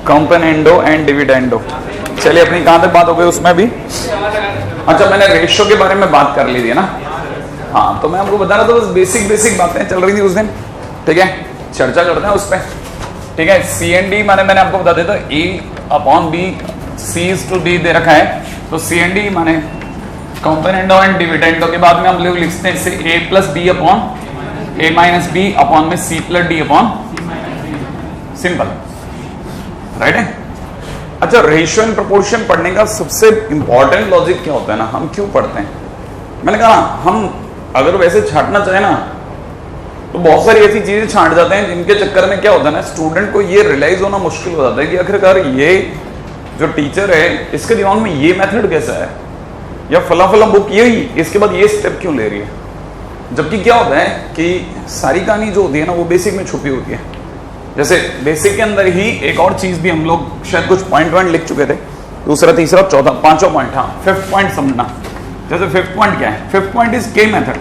Componendo and dividendo. चलिए अपनी कहां तक बात हो गई उसमें भी। अच्छा मैंने रेशियो के बारे में बात कर ली थी ना। हाँ तो मैं आपको बता रहा था, बस बेसिक बातें चल रही थी उस दिन। ठीक है, चर्चा करते हैं उस पर। ठीक है, सी एंड डी माने मैंने आपको बता दिया था A upon B, C is to D दे रखा है। तो सी एंड डी माने कंपोनेंडो एंड डिविडेंडो के बाद में हम लोग लिखते हैं इसे A plus B upon A minus B upon में C plus D upon, simple, right है। अच्छा, रेशियो एंड प्रोपोर्शन पढ़ने का सबसे इंपॉर्टेंट लॉजिक क्या होता है ना, हम क्यों पढ़ते हैं? मैंने कहा हम अगर वैसे छांटना चाहे ना तो बहुत सारी ऐसी चीजें छांट जाते हैं जिनके चक्कर में क्या होता है ना, स्टूडेंट को ये रियलाइज होना मुश्किल हो जाता है कि आखिरकार ये जो टीचर है इसके दिमाग में ये मेथड कैसा है, या फला बुक यही, इसके बाद ये स्टेप क्यों ले रही है। जबकि क्या होता है कि सारी कहानी जो होती है ना वो बेसिक में छुपी होती है। जैसे बेसिक के अंदर ही एक और चीज भी हम लोग शायद कुछ पॉइंट लिख चुके थे, दूसरा तीसरा चौथा पांचों पॉइंट। हाँ, फिफ्थ पॉइंट समझना। जैसे फिफ्थ पॉइंट क्या है? फिफ्थ पॉइंट इज के मेथड।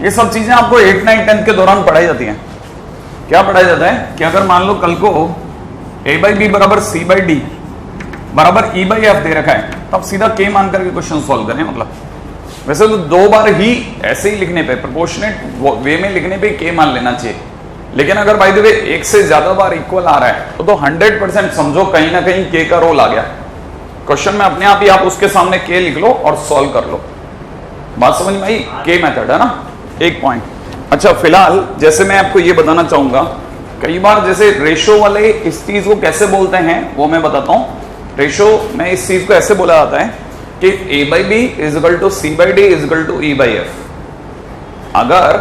ये सब चीजें आपको 8, 9, 10 के दौरान पढ़ाई जाती हैं। क्या पढ़ाया जाता है कि अगर मान लो कल को a बाई बी बराबर सी बाई डी बराबर ई बाई एफ दे रखा है, तब सीधा के मान करके क्वेश्चन सॉल्व करें। मतलब वैसे तो 2 बार ही ऐसे ही लिखने पे, प्रोपोर्शनेट वे में लिखने पे के मान लेना चाहिए, लेकिन अगर बाय द वे एक से ज्यादा बार इक्वल आ रहा है तो 100% समझो कहीं ना कहीं के का रोल आ गया क्वेश्चन में। अपने आप ही आप उसके सामने के लिख लो और सॉल्व कर लो। बात समझ में आई? के मेथड है ना, एक पॉइंट। अच्छा, फिलहाल जैसे मैं आपको ये बताना चाहूंगा, कई बार जैसे रेशो वाले इस चीज को कैसे बोलते हैं वो मैं बताता हूं। रेशो में इस चीज को ऐसे बोला जाता है कि a by b is equal to c by d is equal to e by f. अगर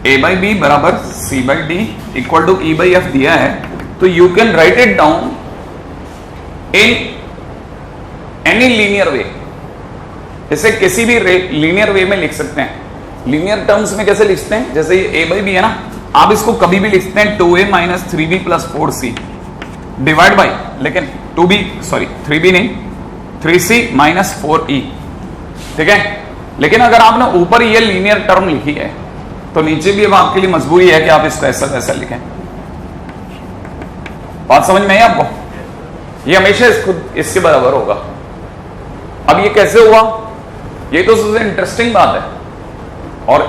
ए बाई बी बराबर c by d equal to e by f दिया है तो you can write it down in any linear way. इसे किसी भी linear वे में लिख सकते हैं। लीनियर टर्म्स में कैसे लिखते हैं? जैसे ये a बाई बी है ना, आप इसको कभी भी लिखते हैं 2a minus 3b plus 4c divide by, लेकिन 3b नहीं, 3c माइनस 4e। ठीक है, लेकिन अगर आपने ऊपर ये लीनियर टर्म लिखी है तो नीचे भी अब आपके लिए मजबूरी है कि आप इसको ऐसा वैसा लिखें। बात समझ में आई आपको? ये हमेशा खुद इसके बराबर होगा। अब ये कैसे हुआ? ये तो सबसे इंटरेस्टिंग बात है, और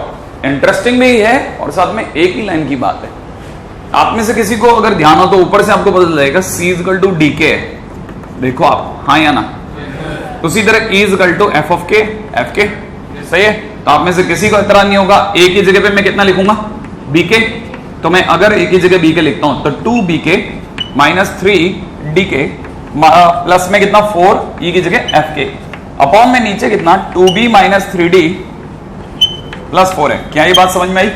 इंटरेस्टिंग भी है और साथ में एक ही लाइन की बात है। आप में से किसी को अगर ध्यान हो तो ऊपर से आपको पता चल जाएगा C is equal to D K है। देखो आप, हाँ या ना? उसी तरह E is equal to F of K, F K, सही है। तो आप में से किसी को एतराज नहीं होगा, ए की जगह पे मैं कितना लिखूंगा? बी के। तो मैं अगर ए की जगह बी के लिखता हूं तो 2 बी के माइनस 3 डी के प्लस में कितना 4 ई की जगह एफ के अपॉन में नीचे कितना 2b माइनस 3d प्लस 4 है। क्या ये बात समझ में आई?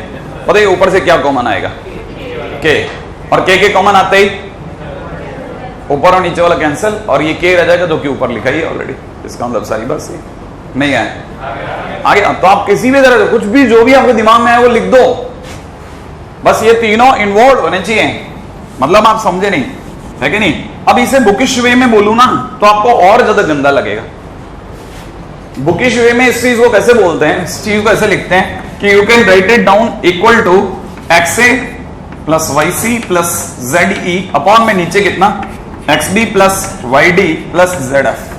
बताइए ऊपर से क्या कॉमन आएगा? के, और के कॉमन आते ही ऊपर और नीचे वाला कैंसिल, और ये के रह जाएगा जो कि ऊपर लिखा ही है ऑलरेडी। इसका मतलब सारी बात सही नहीं आया, आ गया। तो आप किसी भी तरह से कुछ भी जो भी आपके दिमाग में है वो लिख दो, बस ये तीनों इन्वॉल्व होने चाहिए। मतलब आप समझे नहीं है कि नहीं? अब इसे बुकिश वे में बोलूं ना तो आपको और ज्यादा गंदा लगेगा। बुकिश वे में इस चीज को कैसे बोलते हैं? इस चीज को ऐसे लिखते हैं कि you can write it down equal to X A plus Y C plus Z E upon में नीचे कितना x B plus Y D plus Z F.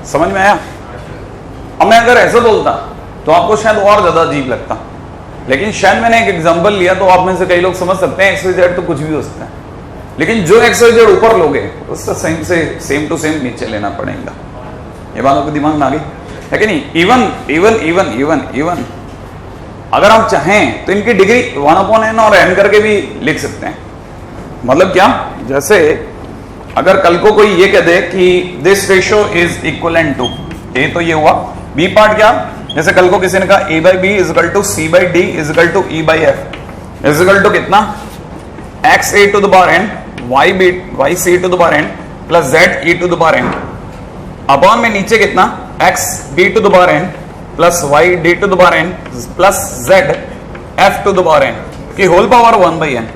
समझ में आया? अब मैं अगर ऐसे बोलता तो आपको शायद और ज्यादा अजीब लगता, लेकिन शायद मैंने एक एग्जांपल लिया तो आप में से कई लोग समझ सकते हैं एक्स वाई जेड तो कुछ भी हो सकता है, लेकिन जो एक्स वाई जेड ऊपर लोगे उसका सेम टू सेम नीचे लेना पड़ेगा। ये बात आपके दिमाग में आ गई है कि नहीं? इवन अगर आप चाहें तो इनकी डिग्री 1/n और n करके भी लिख सकते हैं। मतलब क्या? जैसे अगर कल को कोई ये कह दे कि this ratio is equivalent to a, तो ये हुआ। बी पार्ट क्या? जैसे कल को किसी ने कहा a by b is equal to c by d is equal to e by f is equal to कितना x a to the power n y c to the power n plus Z e to the power n upon में नीचे कितना x d to the power n plus Y d to the power n plus Z f to the power n की whole power 1/n।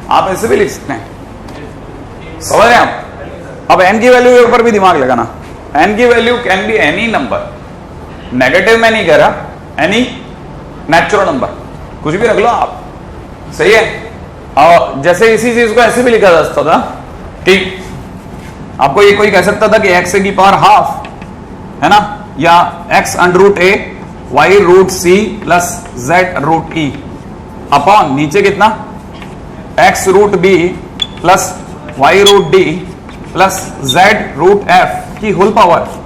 आप ऐसे भी लिख सकते हैं। समझ रहे हैं आप? अब n की वैल्यू के ऊपर भी दिमाग लगाना। n की value can be any number, negative में नहीं कह रहा, एनी नेचुरल नंबर, कुछ भी रख लो आप, सही है। और जैसे इसी चीज को ऐसे भी लिखा जा सकता था कि आपको ये कोई कह सकता था कि x की पावर हाफ है ना, या x under root a y root c plus z root e upon नीचे कितना x root b plus y root d plus z root f की होल पावर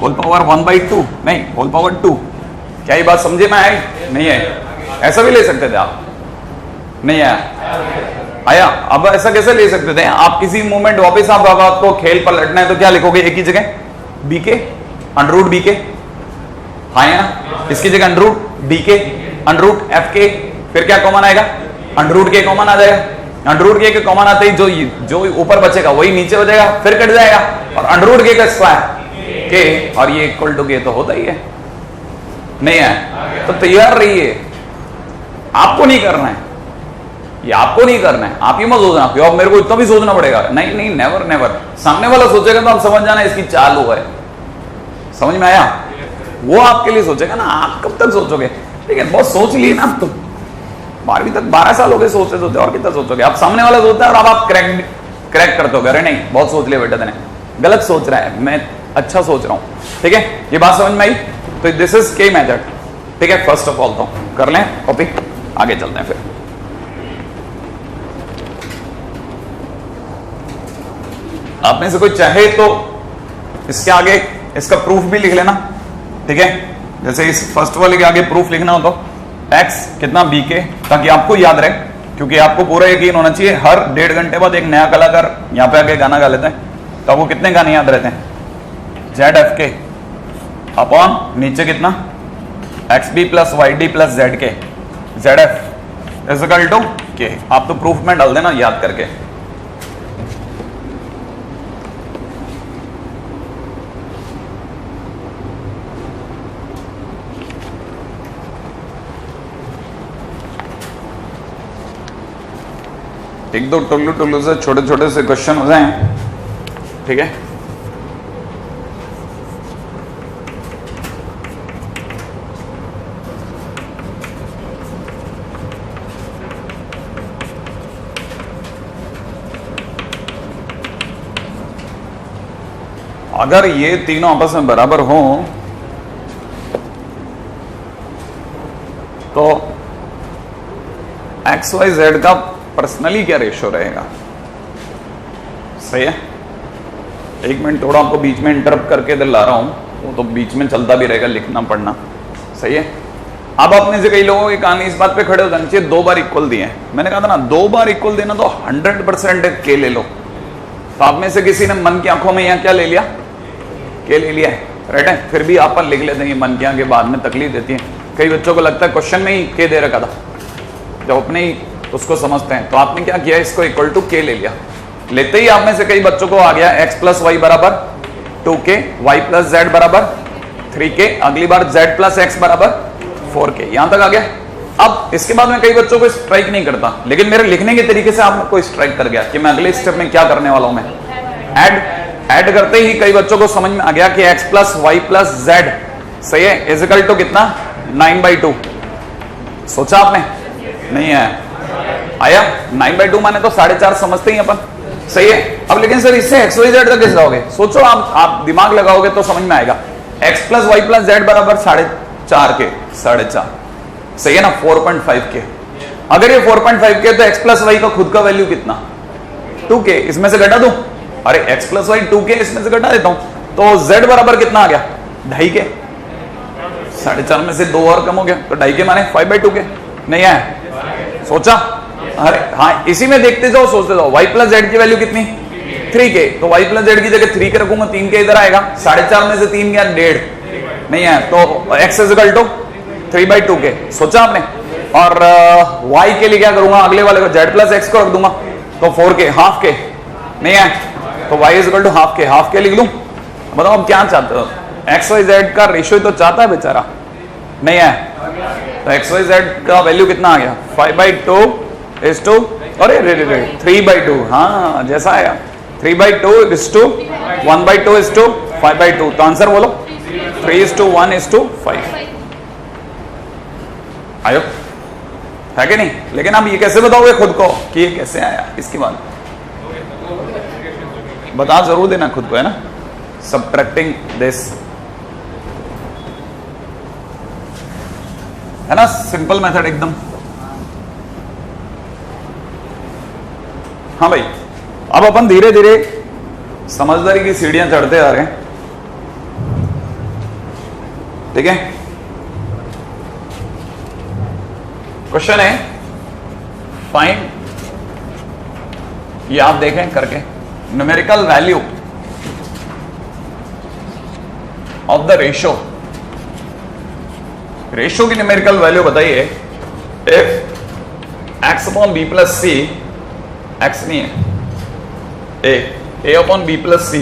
1/2, नहीं होल पावर 2। क्या ये बात समझे में आई? नहीं है, ऐसा भी ले सकते थे आप, नहीं आया। अब ऐसा कैसे ले सकते थे? आप किसी मोमेंट वापस आप आपको खेल पर लटना है तो क्या लिखोगे एक ही जगह बी के अंडर रूट बी के, हाँ या ना, इसकी जगह under root D K under root F K, फिर क्या कॉमन आएगा? अंडर रूट के कॉमन आ जाएगा। अंडर रूट के कॉमन आते ही जो ऊपर बचेगा वही नीचे हो जाएगा, फिर कट जाएगा, और अंडर रूट के का स्क्वायर के, और ये इक्वल टू के तो होता ही है, नहीं है? तो तैयार रहिए, आपको नहीं करना है, ये आपको नहीं करना है। आप ही मत सोचना कि अब मेरे को इतना भी सोचना पड़ेगा, नहीं नहीं, नेवर नेवर। सामने वाला सोचेगा तो आप समझ जाना इसकी चाल हुआ है, समझ में आया? वो आपके लिए सोचेगा ना, आप कब तक सोचोगे? ठीक है, बहुत सोच लिए ना तुम, 12वीं तक 12 साल हो गए सोचते सोचते, और कितना सोचोगे? आप सामने वाला सोचता है और अब आप क्रैक करते हो, अरे नहीं बहुत सोच लिया बेटा तेने, गलत सोच रहा है, मैं अच्छा सोच रहा हूं। ठीक है, ये बात समझ में आई? तो दिस इज के मेथड। ठीक है, फर्स्ट ऑफ ऑल तो कर लें कॉपी, आगे चलते हैं। फिर आप में से कोई चाहे तो इसके आगे इसका प्रूफ भी लिख लेना। ठीक है, जैसे इस फर्स्ट वाले के आगे प्रूफ लिखना हो तो x कितना b के, ताकि आपको याद रहे, क्योंकि आपको पूरा यकीन होना चाहिए। हर 1.5 घंटे बाद एक नया कलाकार यहाँ पे आके गाना गा लेता है, तो आपको कितने गाने याद रहते हैं? जेड एफ के अपॉन नीचे कितना x B plus Y D plus z k, z f is equal to k. आप तो प्रूफ में डाल देना याद करके। एक दो टुल्लू टुल्लू से छोटे छोटे से क्वेश्चन हो जाएं, ठीक है? अगर ये तीनों आपस में बराबर हों तो एक्स वाई जेड का पर्सनली क्या रेशियो रहेगा? सही है, एक मिनट थोड़ा आपको बीच में इंटरप्ट करके इधर ला रहा हूं, वो तो बीच में चलता भी रहेगा, लिखना पढ़ना। सही है, अब आपने से कई लोगों की कहानी इस बात पे खड़े हो जाना चाहिए 2 बार इक्वल दिए हैं। मैंने कहा था ना 2 बार इक्वल देना तो 100% के ले लो। तो आप में से किसी ने मन की आंखों में यहाँ क्या ले लिया? के ले लिया है, राइट है? फिर भी आप लिख लेते हैं ये मन की आंखें बाद में तकलीफ देती हैं। कई बच्चों को लगता है क्वेश्चन में ही के दे रखा था, जब अपने ही उसको समझते हैं। तो आपने क्या किया, इसको इक्वल टू के ले लिया। लेते ही आप में से कई बच्चों को आ गया x प्लस वाई बराबर 2k, y प्लस जेड बराबर 3k, अगली बार z प्लस x बराबर 4k, यहां तक आ गया। अब इसके बाद में कई बच्चों को स्ट्राइक नहीं करता, लेकिन मेरे लिखने के तरीके से आपको स्ट्राइक कर गया कि मैं अगले स्टेप में क्या करने वाला हूं। मैं ऐड करते ही कई बच्चों को समझ में आ गया कि x plus Y plus Z सही है इज इक्वल टू कितना 9/2। सोचा आपने? नहीं है, आया 9/2 माने तो 4.5 समझते ही अपन। सही है, अब लेकिन सर इससे एक्स वाई जेड तक कैसे लाओगे? सोचो, आप दिमाग लगाओगे तो समझ में आएगा। x plus Y plus Z बराबर 4.5 के, 4.5 सही है ना, 4.5 के। अगर ये 4.5 के तो x प्लस वाई का खुद का वैल्यू कितना 2k, इसमें से घटा दूं? अरे x प्लस वाई 2k, इसमें से घटा देता हूं तो z बराबर कितना आ गया 2.5 के। 4.5 में से 2 और कम हो गया तो 2.5 के माने 5/2 के। नहीं है, सोचा? अरे हाँ, इसी में देखते जाओ, सोचते जाओ। y प्लस जेड की वैल्यू कितनी 3k, तो y प्लस जेड की जगह 3 के रखूंगा, 3k इधर आएगा, 4.5 में से 3 गया 1.5। नहीं है, तो x इज इक्वल टू 3/2 के। सोचा आपने? और y के लिए क्या करूंगा, अगले वाले को z प्लस x को रख दूंगा तो 4k, हाफ के। नहीं है, तो y is equal to half के लिख लूं। बताओ अब क्या चाहते हो? x y z का रेशियो तो चाहता है बेचारा। नहीं है, तो x y z का वैल्यू कितना आ गया 5/2 इज टू, अरे रे 3/2। हाँ, जैसा आया 3/2 इज टू 1/2 इज टू 5/2। तो आंसर बोलो 3:1 इज टू 5। आयो है कि नहीं? लेकिन आप ये कैसे बताओगे खुद को कि ये कैसे आया? इसकी बात बता जरूर देना खुद को, है ना? सब्ट्रैक्टिंग दिस, है ना? सिंपल मेथड एकदम। हाँ भाई, अब अपन धीरे धीरे समझदारी की सीढ़ियां चढ़ते आ रहे हैं, ठीक है? क्वेश्चन है फाइंड, ये आप देखें करके, numerical value of the ratio, ratio की न्यूमेरिकल वैल्यू बताइए। If x upon b plus c, x नहीं है, a upon b plus c,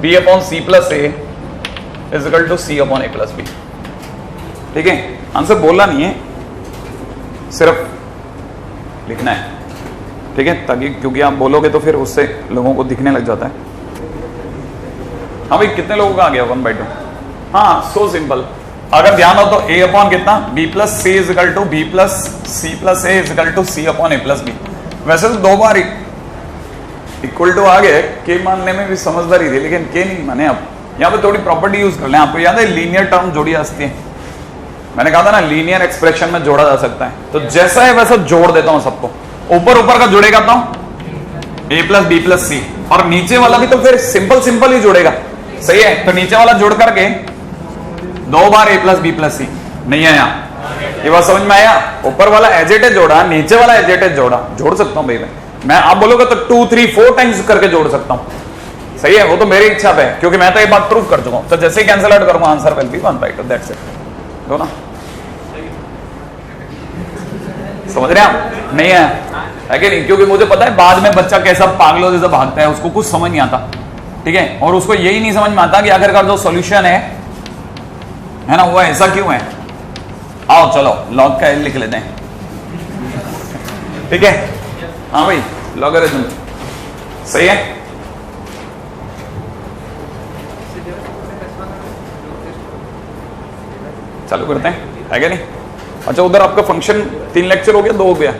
b upon c plus A is equal to C upon A plus b. ठीक है, answer बोलना नहीं है, सिर्फ लिखना है, ठीक है? ताकि क्योंकि आप बोलोगे तो फिर उससे लोगों को दिखने लग जाता है। हाँ भाई, कितने लोगों का आ गया 1/2? हाँ, सो सिंपल। अगर ध्यान हो तो ए अपॉन कितना, B plus C is equal to B plus C plus A is equal to C upon A plus B. वैसे तो दो बार इक्वल टू आ गए, के मानने में भी समझदारी थी, लेकिन के नहीं माने। अब यहाँ पे थोड़ी प्रॉपर्टी यूज कर लें। आपको याद है लीनियर टर्म जोड़ी आ सकती है, मैंने कहा था ना लीनियर एक्सप्रेशन में जोड़ा जा सकता है। तो जैसा है वैसा जोड़ देता हूं सबको, ऊपर ऊपर का जोड़ेगा तो ए प्लस बी प्लस सी, और नीचे वाला भी तो फिर सिंपल सिंपल ही जोड़ेगा, सही है? तो नीचे वाला जोड़ करके दो बार ए प्लस बी प्लस सी। नहीं आया? ये बात समझ में आया? ऊपर वाला एजेटेड जोड़ा, नीचे वाला एजेटेड जोड़ा, जोड़ सकता हूं भाई मैं। आप बोलोगे तो 2 3 4 टाइम्स करके जोड़ सकता हूं, सही है? वो तो मेरी इच्छा पे है, क्योंकि मैं तो ये बात प्रूव कर चुका हूं। तो जैसे ही कैंसिल आउट करूंगा, answer will be 1/2, that's it. दो ना, समझ रहे हैं आप? नहीं है कि नहीं? क्योंकि मुझे पता है बाद में बच्चा कैसा पागलों जैसा भागता है, उसको कुछ समझ नहीं आता, ठीक है? और उसको यही नहीं समझ में आता कि आखिरकार जो सॉल्यूशन है ना, वो ऐसा क्यों है। आओ चलो लॉग का एल लिख लेते हैं, ठीक है? हाँ भाई, लॉगरिथम सही है। चालू करते हैं, है क्या नहीं? अच्छा, उधर आपका फंक्शन 3 लेक्चर हो गया, 2 हो गया?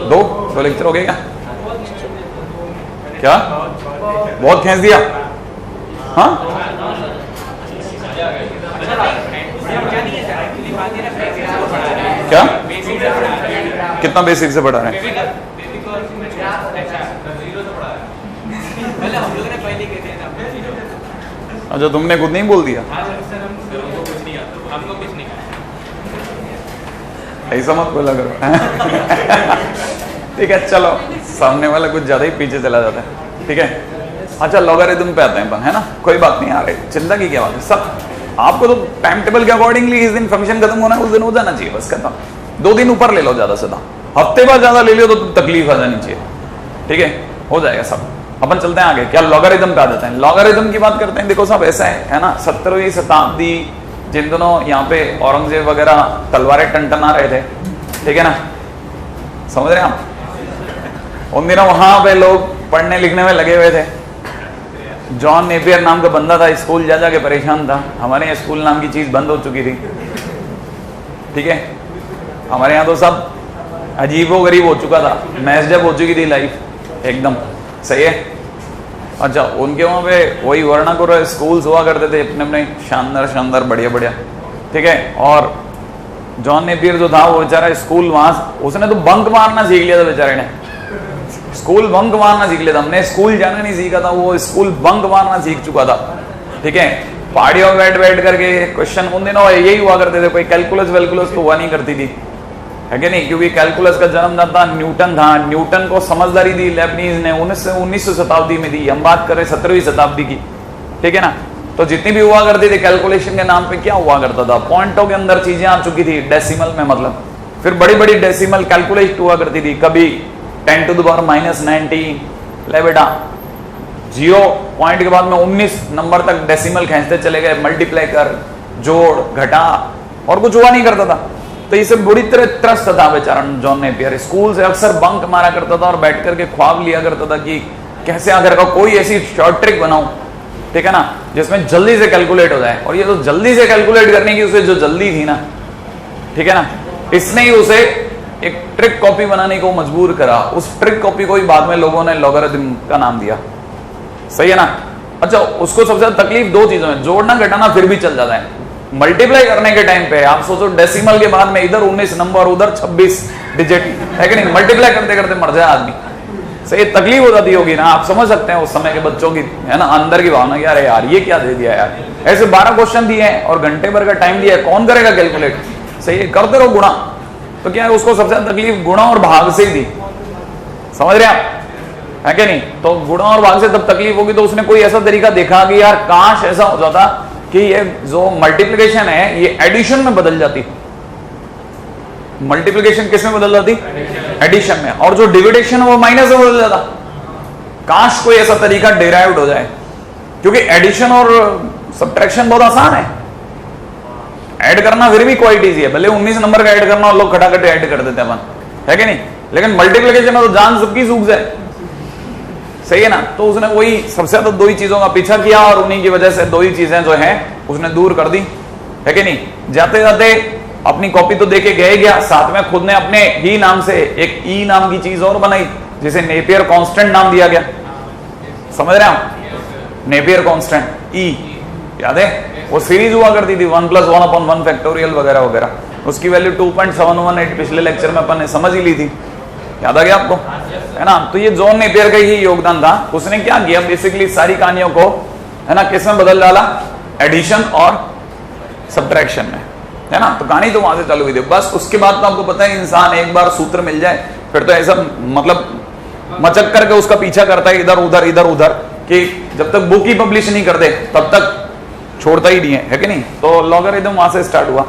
2 लेक्चर हो गया क्या? बहुत खींच दिया? हाँ, क्या कितना बेसिक से पढ़ा रहे हैं? अच्छा, तुमने खुद नहीं बोल दिया? ऐसा मत बोला करो। ठीक है, चलो, सामने वाला कुछ ज्यादा ही पीछे चला जाता है, ठीक है? अच्छा, लॉगरिथम पे आते हैं अपन, है ना? कोई बात नहीं, आ रहे, चिंता की क्या बात है। सब आपको तो टाइम टेबल के अकॉर्डिंगली इस दिन फंक्शन खत्म होना है, उस दिन हो जाना चाहिए, बस खत्म। 2 दिन ऊपर ले लो ज्यादा से ज्यादा, हफ्ते बाद ज्यादा ले लो तो तकलीफ आ जानी चाहिए, ठीक है? हो जाएगा सब। अपन चलते हैं आगे, क्या लॉगरिथम पे आ जाते हैं। लॉगरिथम की बात करते हैं। देखो साहब, ऐसा है ना, 17वीं शताब्दी, जिन दिनों यहाँ पे औरंगजेब वगैरह तलवारें टनटना रहे थे, ठीक है ना, समझ रहे हैं आप? उन दिनों वहां पे लोग पढ़ने लिखने में लगे हुए थे। जॉन नेपियर नाम का बंदा था, स्कूल जा जाके परेशान था। हमारे यहाँ स्कूल नाम की चीज बंद हो चुकी थी, ठीक है? हमारे यहाँ तो सब अजीबो गरीब हो चुका था, मैसजब हो चुकी थी लाइफ एकदम, सही है? अच्छा, उनके वहाँ पे वही वर्णाकुल स्कूल्स हुआ करते थे, अपने अपने शानदार शानदार बढ़िया बढ़िया, ठीक है? और जॉन नेपियर जो था वो बेचारा स्कूल वहां, उसने तो बंक मारना सीख लिया था बेचारे ने, स्कूल बंक मारना सीख लिया था। हमने स्कूल जाना नहीं सीखा था, वो स्कूल बंक मारना सीख चुका था, ठीक है? पहाड़ियों में बैठ करके क्वेश्चन, उन दिनों यही हुआ करते थे, कोई कैलकुलस वेलकुलस तो हुआ नहीं करती थी, है कि नहीं? क्योंकि कैलकुलस का जन्मदाता न्यूटन था। न्यूटन को समझदारी दी लेबनीज ने 19वीं शताब्दी में दी। हम बात करें 17वीं शताब्दी की, ठीक है ना? तो जितनी भी हुआ करती थी कैलकुलेशन के नाम पे, क्या हुआ करता था? पॉइंटों के अंदर चीजें आ चुकी थी, डेसिमल में मतलब। फिर बड़ी बड़ी डेसिमल कैलकुलेट हुआ करती थी, कभी 10⁻⁻90। ले बेटा, 0 पॉइंट के बाद में 19 नंबर तक डेसिमल खींचते चले गए, मल्टीप्लाई कर, जोड़, घटा, और कुछ हुआ नहीं करता था। तो इसे बुरी तरह त्रस्त था बेचारा जॉन नेपियर। स्कूल से अक्सर बंक मारा करता था और बैठ करके ख्वाब लिया करता था कि कैसे आखिर का कोई ऐसी शॉर्ट ट्रिक बनाऊं, ठीक है ना, जिसमें जल्दी से कैलकुलेट हो जाए। और ये तो जल्दी से कैलकुलेट करने की उसे जो जल्दी थी ना, ठीक है ना, इसने ही उसे एक ट्रिक कॉपी बनाने को मजबूर करा। उस ट्रिक कॉपी को ही बाद में लोगों ने लॉगरिथम का नाम दिया। सही है ना? अच्छा, उसको सबसे ज्यादा तकलीफ दो चीजों में, जोड़ना घटाना फिर भी चल जाता है, मल्टीप्लाई करने के टाइम पे आप सोचो डेसिमल के बाद में इधर 19 नंबर उधर 26 डिजिट है कि नहीं, मल्टीप्लाई करते करते मर जाए आदमी। सही तकलीफ हो जाती होगी ना, आप समझ सकते हैं उस समय के बच्चों की, है ना, अंदर की भावना, यार यार ये क्या दे दिया यार, ऐसे 12 क्वेश्चन दिए हैं और घंटे भर का टाइम दिया है, कौन करेगा कैलकुलेट। सही है, करते रहो गुणा। तो क्या है, उसको सबसे ज्यादा तकलीफ गुणा और भाग से ही दी। समझ रहे आप, है कि नहीं? तो गुणा और भाग से तब तकलीफ होगी तो उसने कोई ऐसा तरीका देखा कि यार काश ऐसा हो जाता कि ये जो मल्टीप्लिकेशन है ये एडिशन में बदल जाती। मल्टीप्लिकेशन किस में बदल जाती? एडिशन में। और जो डिविडेशन है वो माइनस में बदल जाता। काश कोई ऐसा तरीका डिराइव्ड हो जाए, क्योंकि एडिशन और सब्ट्रैक्शन बहुत आसान है। ऐड करना फिर भी क्वाइट इजी है, भले 19 नंबर का ऐड करना और लोग खटाखट ऐड कर देते हैं अपन, है कि नहीं? लेकिन मल्टीप्लिकेशन में तो जान सबकी सूख जाए। सही है ना? तो उसने वही सबसे ज्यादा दो ही चीजों का पीछा किया और उन्हीं की वजह से दो ही चीजें जो हैं उसने दूर कर दी, है कि नहीं? जाते जाते अपनी कॉपी तो देके गए गया, साथ में खुद ने अपने ही नाम से एक ई नाम की चीज और बनाई जिसे नेपियर कांस्टेंट नाम दिया गया। समझ रहे हैं आप? नेपियर कांस्टेंट ई, याद है? वो सीरीज हुआ करती थी 1 + 1/1 फैक्टोरियल वगैरह वगैरह। उसकी वैल्यू 2.718 पिछले लेक्चर में अपन ने समझ ही ली थी, याद आ गया आपको, है ना? तो ये जॉन नेपियर का ही योगदान था। उसने क्या किया, बेसिकली सारी कहानियों को, है ना, किस में बदल डाला? एडिशन और सब्ट्रैक्शन में, है ना? तो कहानी तो वहां से चालू हुई थी। बस उसके बाद तो आपको पता है, इंसान एक बार सूत्र मिल जाए फिर तो ऐसा मतलब मचक करके उसका पीछा करता है इधर उधर कि जब तक बुक ही पब्लिश नहीं कर दे तब तक छोड़ता ही नहीं है कि नहीं? तो लॉगरिथम वहां से स्टार्ट हुआ।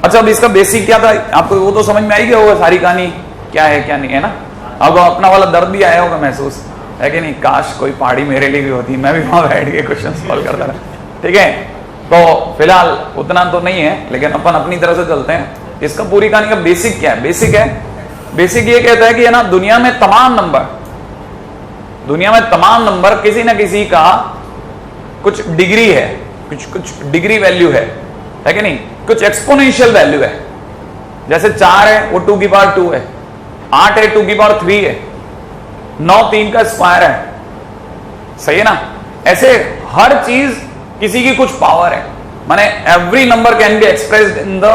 अच्छा, अब इसका बेसिक क्या था आपको वो तो समझ में आई गया होगा, सारी कहानी क्या है क्या नहीं, है ना? अब अपना वाला दर्द भी आया होगा महसूस, है कि नहीं? काश कोई पहाड़ी मेरे लिए भी होती, मैं भी वहां बैठ के क्वेश्चन सॉल्व करता रहा। ठीक है, तो फिलहाल उतना तो नहीं है, लेकिन अपन अपनी तरह से चलते हैं। इसका पूरी कहानी का बेसिक क्या है? बेसिक ये कहता है कि, है ना, दुनिया में तमाम नंबर किसी ना किसी का कुछ डिग्री है, कुछ डिग्री वैल्यू है कि नहीं? कुछ एक्सपोनेंशियल वैल्यू है। जैसे 4 है वो 2 की पावर 2 है, 8 है 2 की पावर 3 है, 9 3 का स्क्वायर है। सही है ना? ऐसे हर चीज किसी की कुछ पावर है। माने every number can be expressed in the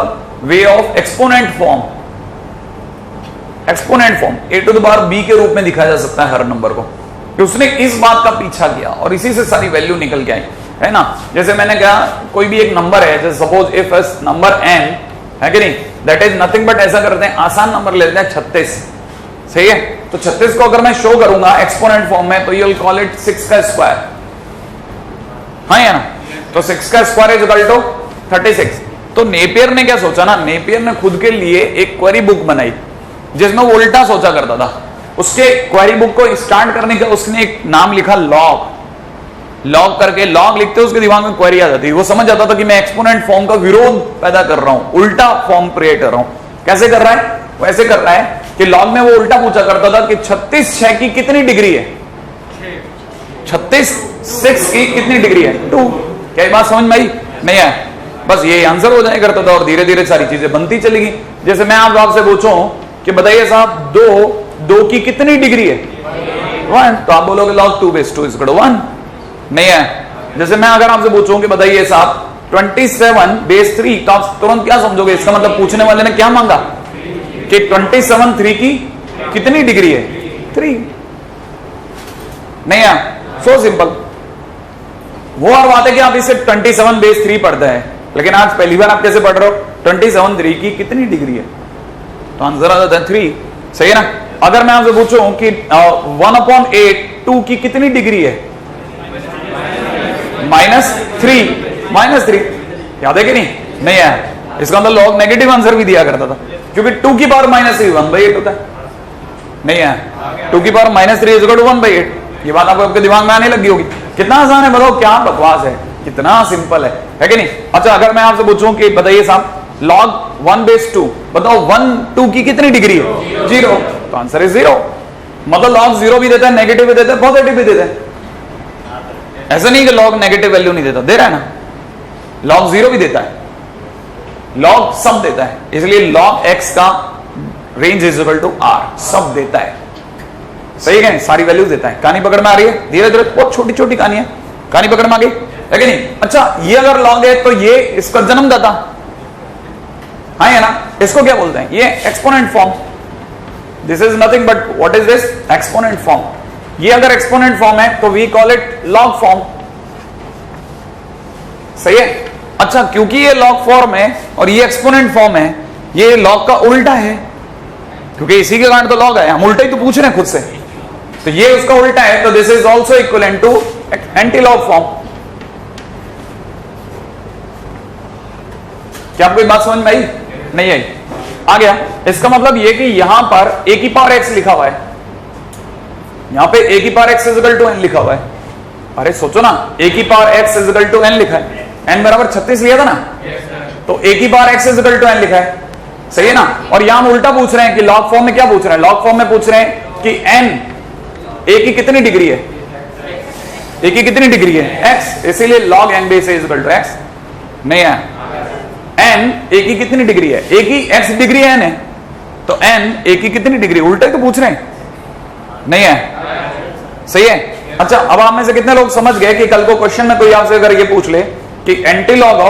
way of exponent form. a⁻b के रूप में दिखाया जा सकता है हर नंबर को। कि उसने इस बात का पीछा किया और इसी से सारी वैल्यू निकल के आई, है ना? जैसे मैंने कहा कोई भी एक नंबर है, जैसे suppose if S number n है कि नहीं, दैट इज नथिंग बट, ऐसा करते हैं आसान नंबर लेते हैं 36। सही है? तो 36 को अगर मैं शो करूंगा एक्सपोनेंट फॉर्म में तो यू विल कॉल इट 6 का स्क्वायर, हाँ या ना? तो 6 का स्क्वायर इज इक्वल टू 36। तो नेपियर ने क्या सोचा ना, नेपियर ने खुद के लिए एक क्वेरी बुक बनाई जिसमें वो उल्टा सोचा करता था। उसके क्वेरी बुक को स्टार्ट करने का उसने एक नाम लिखा लॉग करके, लॉग लिखते उसके दिमाग में क्वेरी आ जाती। वो समझ जाता था कि मैं एक्सपोनेंट फॉर्म का विरोध पैदा कर रहा हूं, उल्टा फॉर्म क्रिएट कर रहा हूं। कैसे कर रहा है? वो ऐसे कर रहा है कि लॉग में वो उल्टा पूछा करता था कि 36 6 की कितनी डिग्री है? 36 6 की कितनी डिग्री है? 2। क्या बात समझ में आई? नहीं है? बस ये आंसर हो जाए करता था और धीरे धीरे सारी चीजें बनती चली गई। जैसे मैं आपसे पूछूं कि बताइए साहब 2 की कितनी डिग्री है? 1। तो आप बोलोगे log 2/2 is equal to 1। नहीं है? जैसे मैं अगर आपसे पूछूं कि बताइए साहब 27/3, तो आप तुरंत क्या समझोगे? इसका मतलब पूछने वाले ने क्या मांगा कि 27/3 की कितनी डिग्री है? 3। नहीं है? So simple. वो और बात है कि आप इसे 27/3 पढ़ते हैं, लेकिन आज पहली बार आप कैसे पढ़ रहे हो? 27/3 की कितनी डिग्री है? तो आंसर आ जाता है 3। सही है ना? अगर मैं आपसे पूछूं कि 1/8 2 की कितनी डिग्री है? -3। याद है कि नहीं? नहीं है? इसका मतलब लॉग नेगेटिव आंसर भी दिया करता था, क्योंकि 2 की पावर -3 1/8 होता है। नहीं है? 2 की पावर -3 इज इक्वल टू 1/8। ये बात आपके दिमाग में आने लगी होगी। कितना आसान है, बताओ, क्या बकवास है, कितना सिंपल है कि नहीं? अच्छा, अगर मैं आपसे पूछूं कि बताइए साहब log 1/2, बताओ 1 2 की कितनी डिग्री है? 0। तो आंसर है 0। मतलब log 0 भी देता है, नेगेटिव भी देता है, पॉजिटिव भी देता है। ऐसा नहीं कि log नेगेटिव वैल्यू नहीं देता, दे रहा है ना? log 0 भी देता है। लॉग सब देता है, इसलिए लॉग एक्स का range is equal to R, सब देता है। सही है, सारी वैल्यूज देता है। कहानी पकड़ में आ रही है? धीरे धीरे, बहुत छोटी छोटी कहानी है, कहानी पकड़ में आ गई है कि नहीं? अच्छा, ये अगर लॉग है तो ये इसका जन्मदाता, हाँ है ना? इसको क्या बोलते हैं? ये exponent form. This is nothing but what is this? Exponent form. ये अगर एक्सपोनेंट फॉर्म है तो we call it log form. सही है? अच्छा, क्योंकि ये लॉग फॉर्म है और ये एक्सपोनेंट फॉर्म है, ये लॉग का उल्टा है, क्योंकि इसी के कारण तो लॉग है, हम उल्टा ही तो पूछ रहे हैं खुद से, तो ये उसका उल्टा है, तो this is also equal to anti log form. क्या आपको बात समझ में आई? नहीं आई? आ गया? इसका मतलब ये कि यहां पर a की पावर x लिखा हुआ है, यहां पे a की power x is equal to n लिखा हुआ है। अरे सोचो ना, a की power x is equal to n लिखा है, n बराबर 36 लिया था ना, तो a की power x is equal to n लिखा है। सही है ना? और यहां हम उल्टा पूछ रहे हैं कि लॉग फॉर्म में क्या पूछ रहे हैं? लॉग फॉर्म में पूछ रहे हैं कि n a की कितनी डिग्री है? a की कितनी डिग्री है? x, इसीलिए log n base is equal to x। नहीं है? n a की कितनी डिग्री है? a की x डिग्री n है, तो n a की कितनी डिग्री? उल्टा ही तो पूछ रहे हैं। नहीं है? सही है? अच्छा, अब आप में से कितने लोग समझ गए कि कल को क्वेश्चन में कोई आपसे अगर ये पूछ ले कि anti log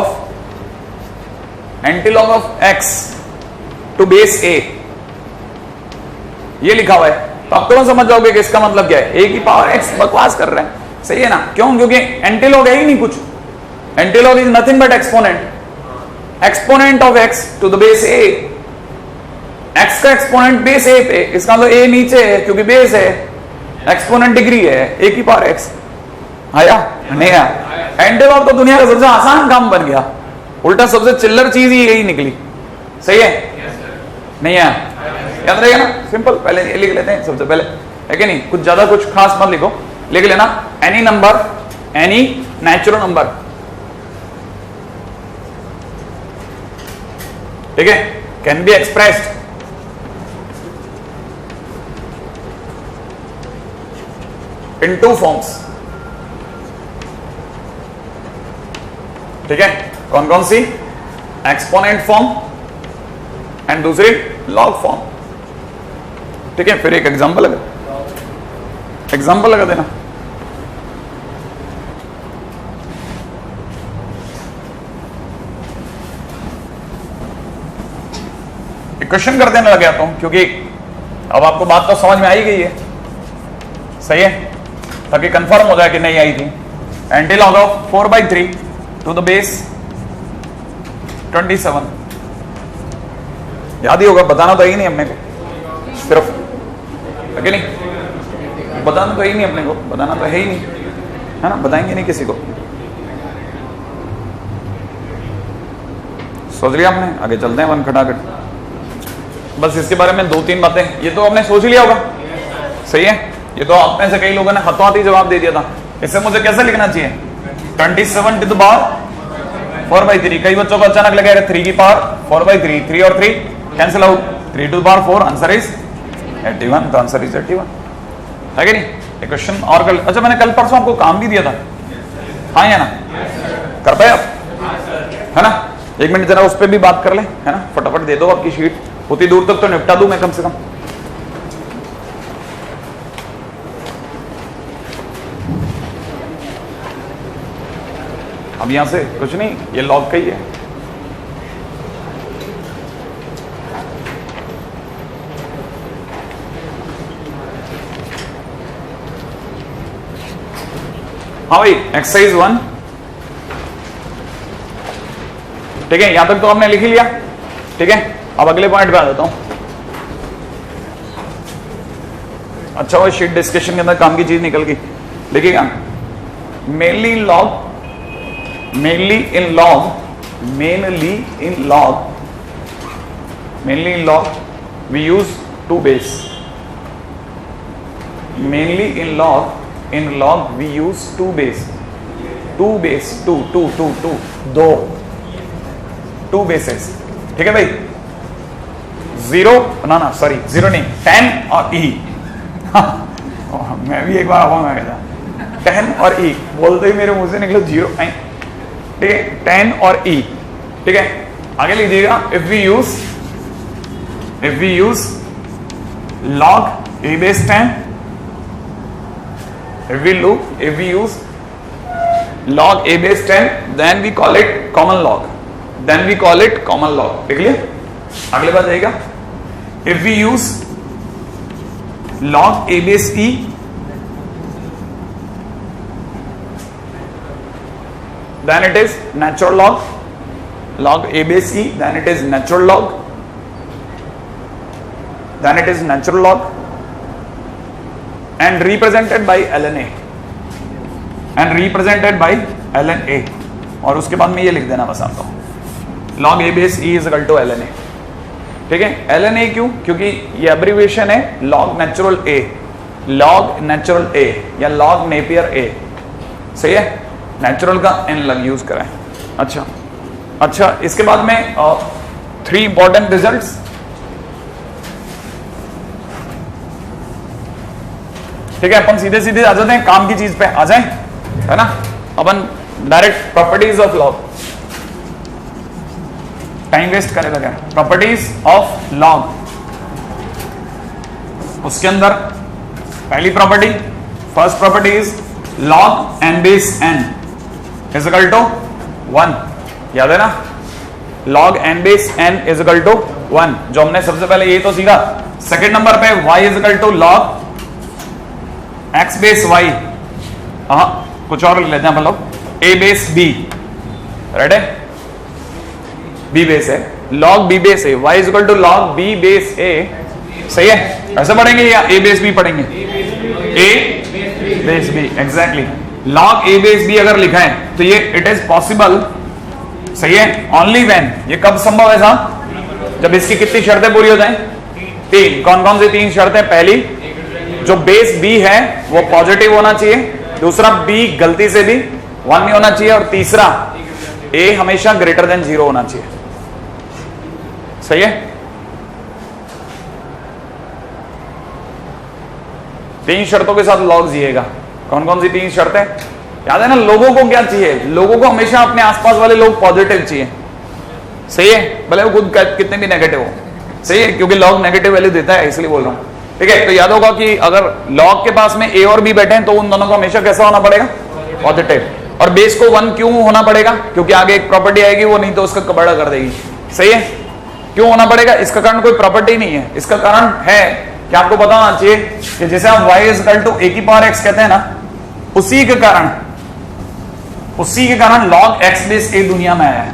of x to base a, ये लिखा हुआ है, तो आप तुरंत समझ जाओगे कि इसका मतलब क्या है। a की पावर x बकवास कर रहे हैं। सही है ना? क्यों? क्योंकि एंटी लॉग है ही नहीं कुछ। Anti log is nothing but exponent of x to the base a। x का एक्सपोनेंट बेस a पे, इसका मतलब a नीचे है क्योंकि बेस है, एक्सपोनेंट डिग्री है, a की पावर x। आया? नहीं आया? एंटी लॉग तो दुनिया का सबसे आसान काम बन गया, उल्टा सबसे चिल्लर चीज ही यही निकली। सही है? नहीं है? याद रहेगा ना? सिंपल, पहले ये लिख लेते हैं सबसे पहले, है कि नहीं? कुछ ज्यादा कुछ खास मत लिखो, लिख लेना any number, any natural number, ठीक है, can be expressed in two forms. ठीक है? कौन कौन सी? एक्सपोनेंट फॉर्म एंड दूसरी लॉग फॉर्म। ठीक है? फिर एक एग्जांपल लगा देना। क्वेश्चन कर देने लग जाता हूं, क्योंकि अब आपको बात तो समझ में आई गई है। सही है? ताकि कंफर्म हो जाए कि नहीं आई थी। Anti log of 4/3 to the base 27। याद ही होगा, बताना तो ही नहीं अपने को, सिर्फ, है कि नहीं? बताना तो ही नहीं अपने को, बताना तो है ही नहीं, है ना? बताएंगे नहीं किसी को। सोच लिया आपने? आगे चलते हैं वन खटाखट। बस इसके बारे में 2-3 बातें, ये तो आपने सोच लिया होगा। सही है? ये तो आप में से कई लोगों ने हाथों हाथ ही जवाब दे दिया था। इससे मुझे कैसे लिखना चाहिए? 27 टू द पावर 4/3। कई बच्चों को अचानक लगेगा 3 की पावर 4/3, 3 और 3 cancel out, 3 to the power 4, answer is 81। तो आंसर इज 81, है कि नहीं? एक क्वेश्चन और कल, अच्छा मैंने कल परसों आपको काम भी दिया था, हाँ या ना? कर पाए आप? है ना? 1 मिनट जरा उस पर भी बात कर ले, है ना? फटाफट दे दो आपकी शीट, उतनी दूर तक तो निपटा दूं मैं कम से कम। अब यहां से कुछ नहीं, ये लॉग का ही है। हाँ भाई, एक्सरसाइज 1, ठीक है? यहां तक तो आपने लिख ही लिया, ठीक है? अब अगले पॉइंट पे आ जाता हूं। अच्छा वो शीट डिस्कशन के अंदर काम की चीज निकल गई, देखिएगा। Mainly in log we use 2 base. Mainly in log we use 2 base. 2 bases, ठीक है भाई? 0 ना सॉरी 0 नहीं, 10 और e। मैं भी एक बार आवाज में गया था, 10 और e बोलते ही मेरे मुंह से निकले 0, ठीक है? 10 और e, ठीक है? आगे लीजिएगा, if we use log a base 10, if we use log a base 10, then we call it common log, देख लिए। अगले बात जाएगा, if we use log a base e, then it is natural log a base e, then it is natural log and represented by ln a, और उसके बाद में ये लिख देना बस आपको, log a base e is equal to ln a, ठीक है। ln a क्यों? क्योंकि ये एब्रीविएशन है log natural a या log नेपियर a, सही है, नेचुरल का n लग यूज कराएं। अच्छा, इसके बाद में 3 इंपॉर्टेंट रिजल्ट्स। ठीक है, अपन सीधे आ जाते हैं, काम की चीज पे आ जाएं, है ना। अपन direct properties of log, time waste करेगा क्या। प्रॉपर्टीज ऑफ लॉग, उसके अंदर पहली property, first property is log n base n is equal to 1, याद है ना, log n base n is equal to 1, जो हमने सबसे पहले ये तो सीखा। सेकेंड नंबर पे y is equal to log x base y, कुछ और लेते हैं अपन लोग, a base b, राइट है, b base है, log b base a, y is equal to log b base a, सही है, ऐसे पढ़ेंगे या a base b पढ़ेंगे, a base b, exactly. log a base b अगर लिखा है तो ये इट इज पॉसिबल, सही है, ओनली व्हेन, ये कब संभव है साहब, जब इसकी कितनी शर्तें पूरी हो जाएं, 3। कौन कौन सी 3 शर्तें? पहली, जो बेस b है वो पॉजिटिव होना चाहिए, दूसरा b गलती से भी 1 नहीं होना चाहिए, और तीसरा a हमेशा ग्रेटर देन 0 होना चाहिए, सही है। 3 शर्तों के साथ लॉग जिएगा। कौन कौन सी 3 शर्तें याद है ना। लोगों को क्या चाहिए, लोगों को हमेशा अपने आसपास वाले लोग पॉजिटिव चाहिए, सही है, भले वो खुद कितने भी नेगेटिव हो, सही है, क्योंकि लॉग नेगेटिव वैल्यू देता है, इसलिए बोल रहा हूं, ठीक है। तो याद होगा कि अगर लॉग के पास में a और b बैठे हैं तो उन दोनों को हमेशा कैसा होना पड़ेगा, पॉजिटिव, और बेस को 1 क्यों होना पड़ेगा, क्योंकि आगे एक प्रॉपर्टी आएगी, वो नहीं तो उसका कबाड़ा कर देगी, सही है। क्यों होना पड़ेगा, इसका कारण कोई प्रॉपर्टी नहीं है, इसका कारण है कि आपको पता होना चाहिए कि जैसे हम y is equal to a की पावर x कहते हैं ना, उसी के कारण log x बेस a दुनिया में आया है,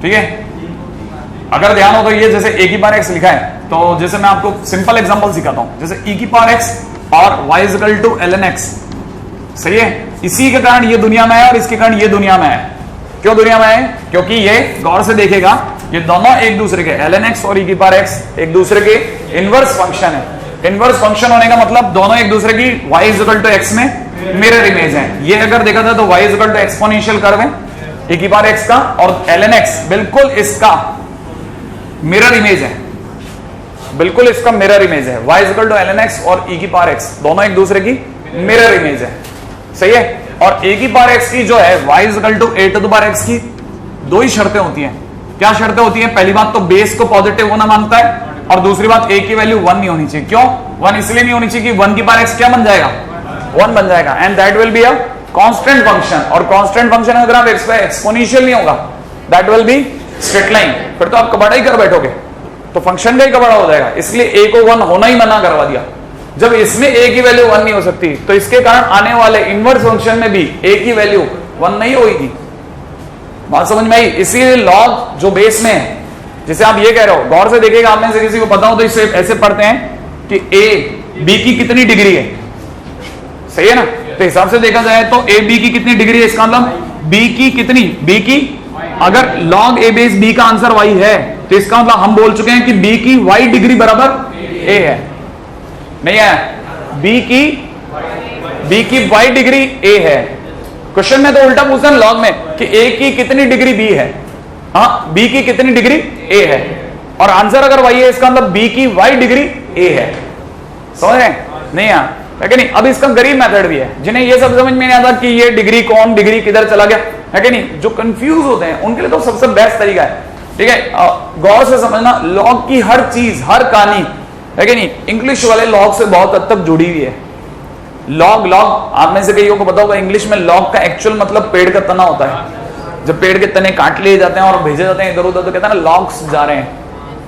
ठीक है। अगर ध्यान हो तो ये जैसे a की पावर x लिखा है, तो जैसे मैं आपको सिंपल एग्जांपल सिखाता हूं, जैसे e की पावर x और y is equal to ln x, सही है, इसी के कारण ये दुनिया में है और इसके कारण ये दुनिया में है। क्यों दुनिया में है, क्योंकि ये गौर से देखेगा, ये दोनों एक दूसरे के ln x और e की पावर x एक दूसरे के इनवर्स फंक्शन है। इनवर्स फंक्शन होने का मतलब दोनों एक दूसरे की y is equal to x में मिरर इमेज है। ये अगर देखा था तो y is equal to exponential curve है e की पावर x का, और ln x बिल्कुल इसका मिरर इमेज है, बिल्कुल इसका मिरर इमेज है। y is equal to ln x और e की पावर x दोनों एक दूसरे की मिरर इमेज है, सही है। और a की पावर x की जो है y is equal to a to the power x की 2 ही शर्तें होती हैं। क्या शर्तें होती हैं? पहली बात तो बेस को पॉजिटिव होना मांगता है, और दूसरी बात a की वैल्यू 1 नहीं होनी चाहिए। क्यों 1 इसलिए नहीं होनी चाहिए कि 1 की पावर x क्या बन जाएगा, 1 बन जाएगा, and that will be a constant function. और कांस्टेंट फंक्शन अगर आप एक्सपोनेंशियल नहीं होगा, that will be straight line, फिर तो आप कबाड़ा ही कर बैठोगे, तो फंक्शन का ही कबाड़ा हो जाएगा। इसलिए a को 1 होना ही मना करवा दिया। जब इसमें a की वैल्यू 1 नहीं हो सकती, तो इसके कारण आने वाले इनवर्स फंक्शन में भी a की वैल्यू 1 नहीं होगी। बात समझ में आई? इसीलिए लॉग जो बेस में है, जैसे आप ये कह रहे हो, गौर से देखिएगा, आप में से किसी को पता हो तो इसे ऐसे पढ़ते हैं कि a b की कितनी डिग्री है, सही है ना। तो हिसाब से देखा जाए तो a b की कितनी डिग्री है, इसका मतलब b की कितनी, b की, अगर log a बेस b का आंसर y है तो इसका मतलब हम बोल चुके हैं कि b की y डिग्री बराबर a है, नहीं है, b की y डिग्री a है। क्वेश्चन में तो उल्टा पूछते हैं लॉग में कि a की कितनी डिग्री b है, हाँ, b की कितनी डिग्री a है, और आंसर अगर y है इसका मतलब b की y डिग्री a है। समझ रहे हैं? नहीं है कि नहीं। अब इसका गरीब मेथड भी है, जिन्हें ये सब समझ में नहीं आता कि ये डिग्री कौन डिग्री किधर चला गया, है कि नहीं? जो कंफ्यूज होते हैं उनके लिए तो सबसे बेस्ट तरीका है, ठीक है? गौर से समझना, लॉग की हर चीज, हर कहानी, है कि नहीं, इंग्लिश वाले लॉग से बहुत हद तक जुड़ी हुई है। लॉग आप में से कईयों को पता होगा, इंग्लिश में लॉग का एक्चुअल मतलब पेड़ का तना होता है। जब पेड़ के तने काट लिए जाते हैं और भेजे जाते हैं इधर उधर, तो कहते हैं ना लॉग्स जा रहे हैं,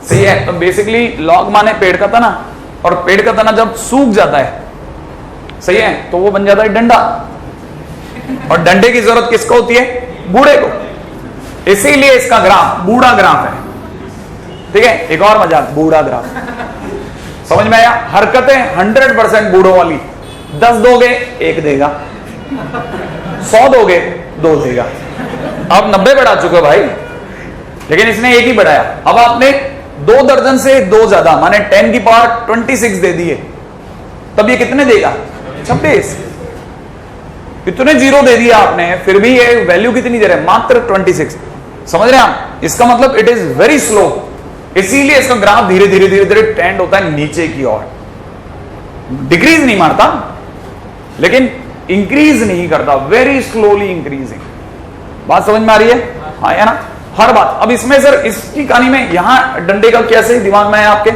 सही है? तो बेसिकली लॉग माने पेड़ का तना, और पेड़ का तना जब सूख जाता है, सही है, तो वो बन जाता है डंडा। और डंडे की जरूरत किसको होती है? बूढ़े को। इसीलिए इसका ग्राफ बूढ़ा ग्राफ है, ठीक है? एक और मजाक, बूढ़ा ग्राफ समझ में आया? हरकतें 100% बूढ़ों वाली। 10 दोगे 1 देगा, 100 दोगे 2 देगा। अब 90 बढ़ा चुके हो भाई, लेकिन इसने 1 ही बढ़ाया। अब आपने 2 दर्जन से 2 ज्यादा, माने 10 की पावर 26 दे दिए, तब ये कितने देगा? 26। इतने जीरो दे दिया आपने, फिर भी ये वैल्यू कितनी दे रहे हैं? मात्र 26। समझ रहे हैं आप? इसका मतलब इट इज वेरी स्लो, इसीलिए इसका ग्राफ धीरे धीरे धीरे धीरे टेंड होता है नीचे की ओर। डिक्रीज नहीं मारता, लेकिन इंक्रीज नहीं करता, वेरी स्लोली इंक्रीजिंग। बात समझ में आ रही है? हाँ या ना? हर बात। अब इसमें सर, इसकी कहानी में यहां डंडे का कैसे दिमाग में है आपके?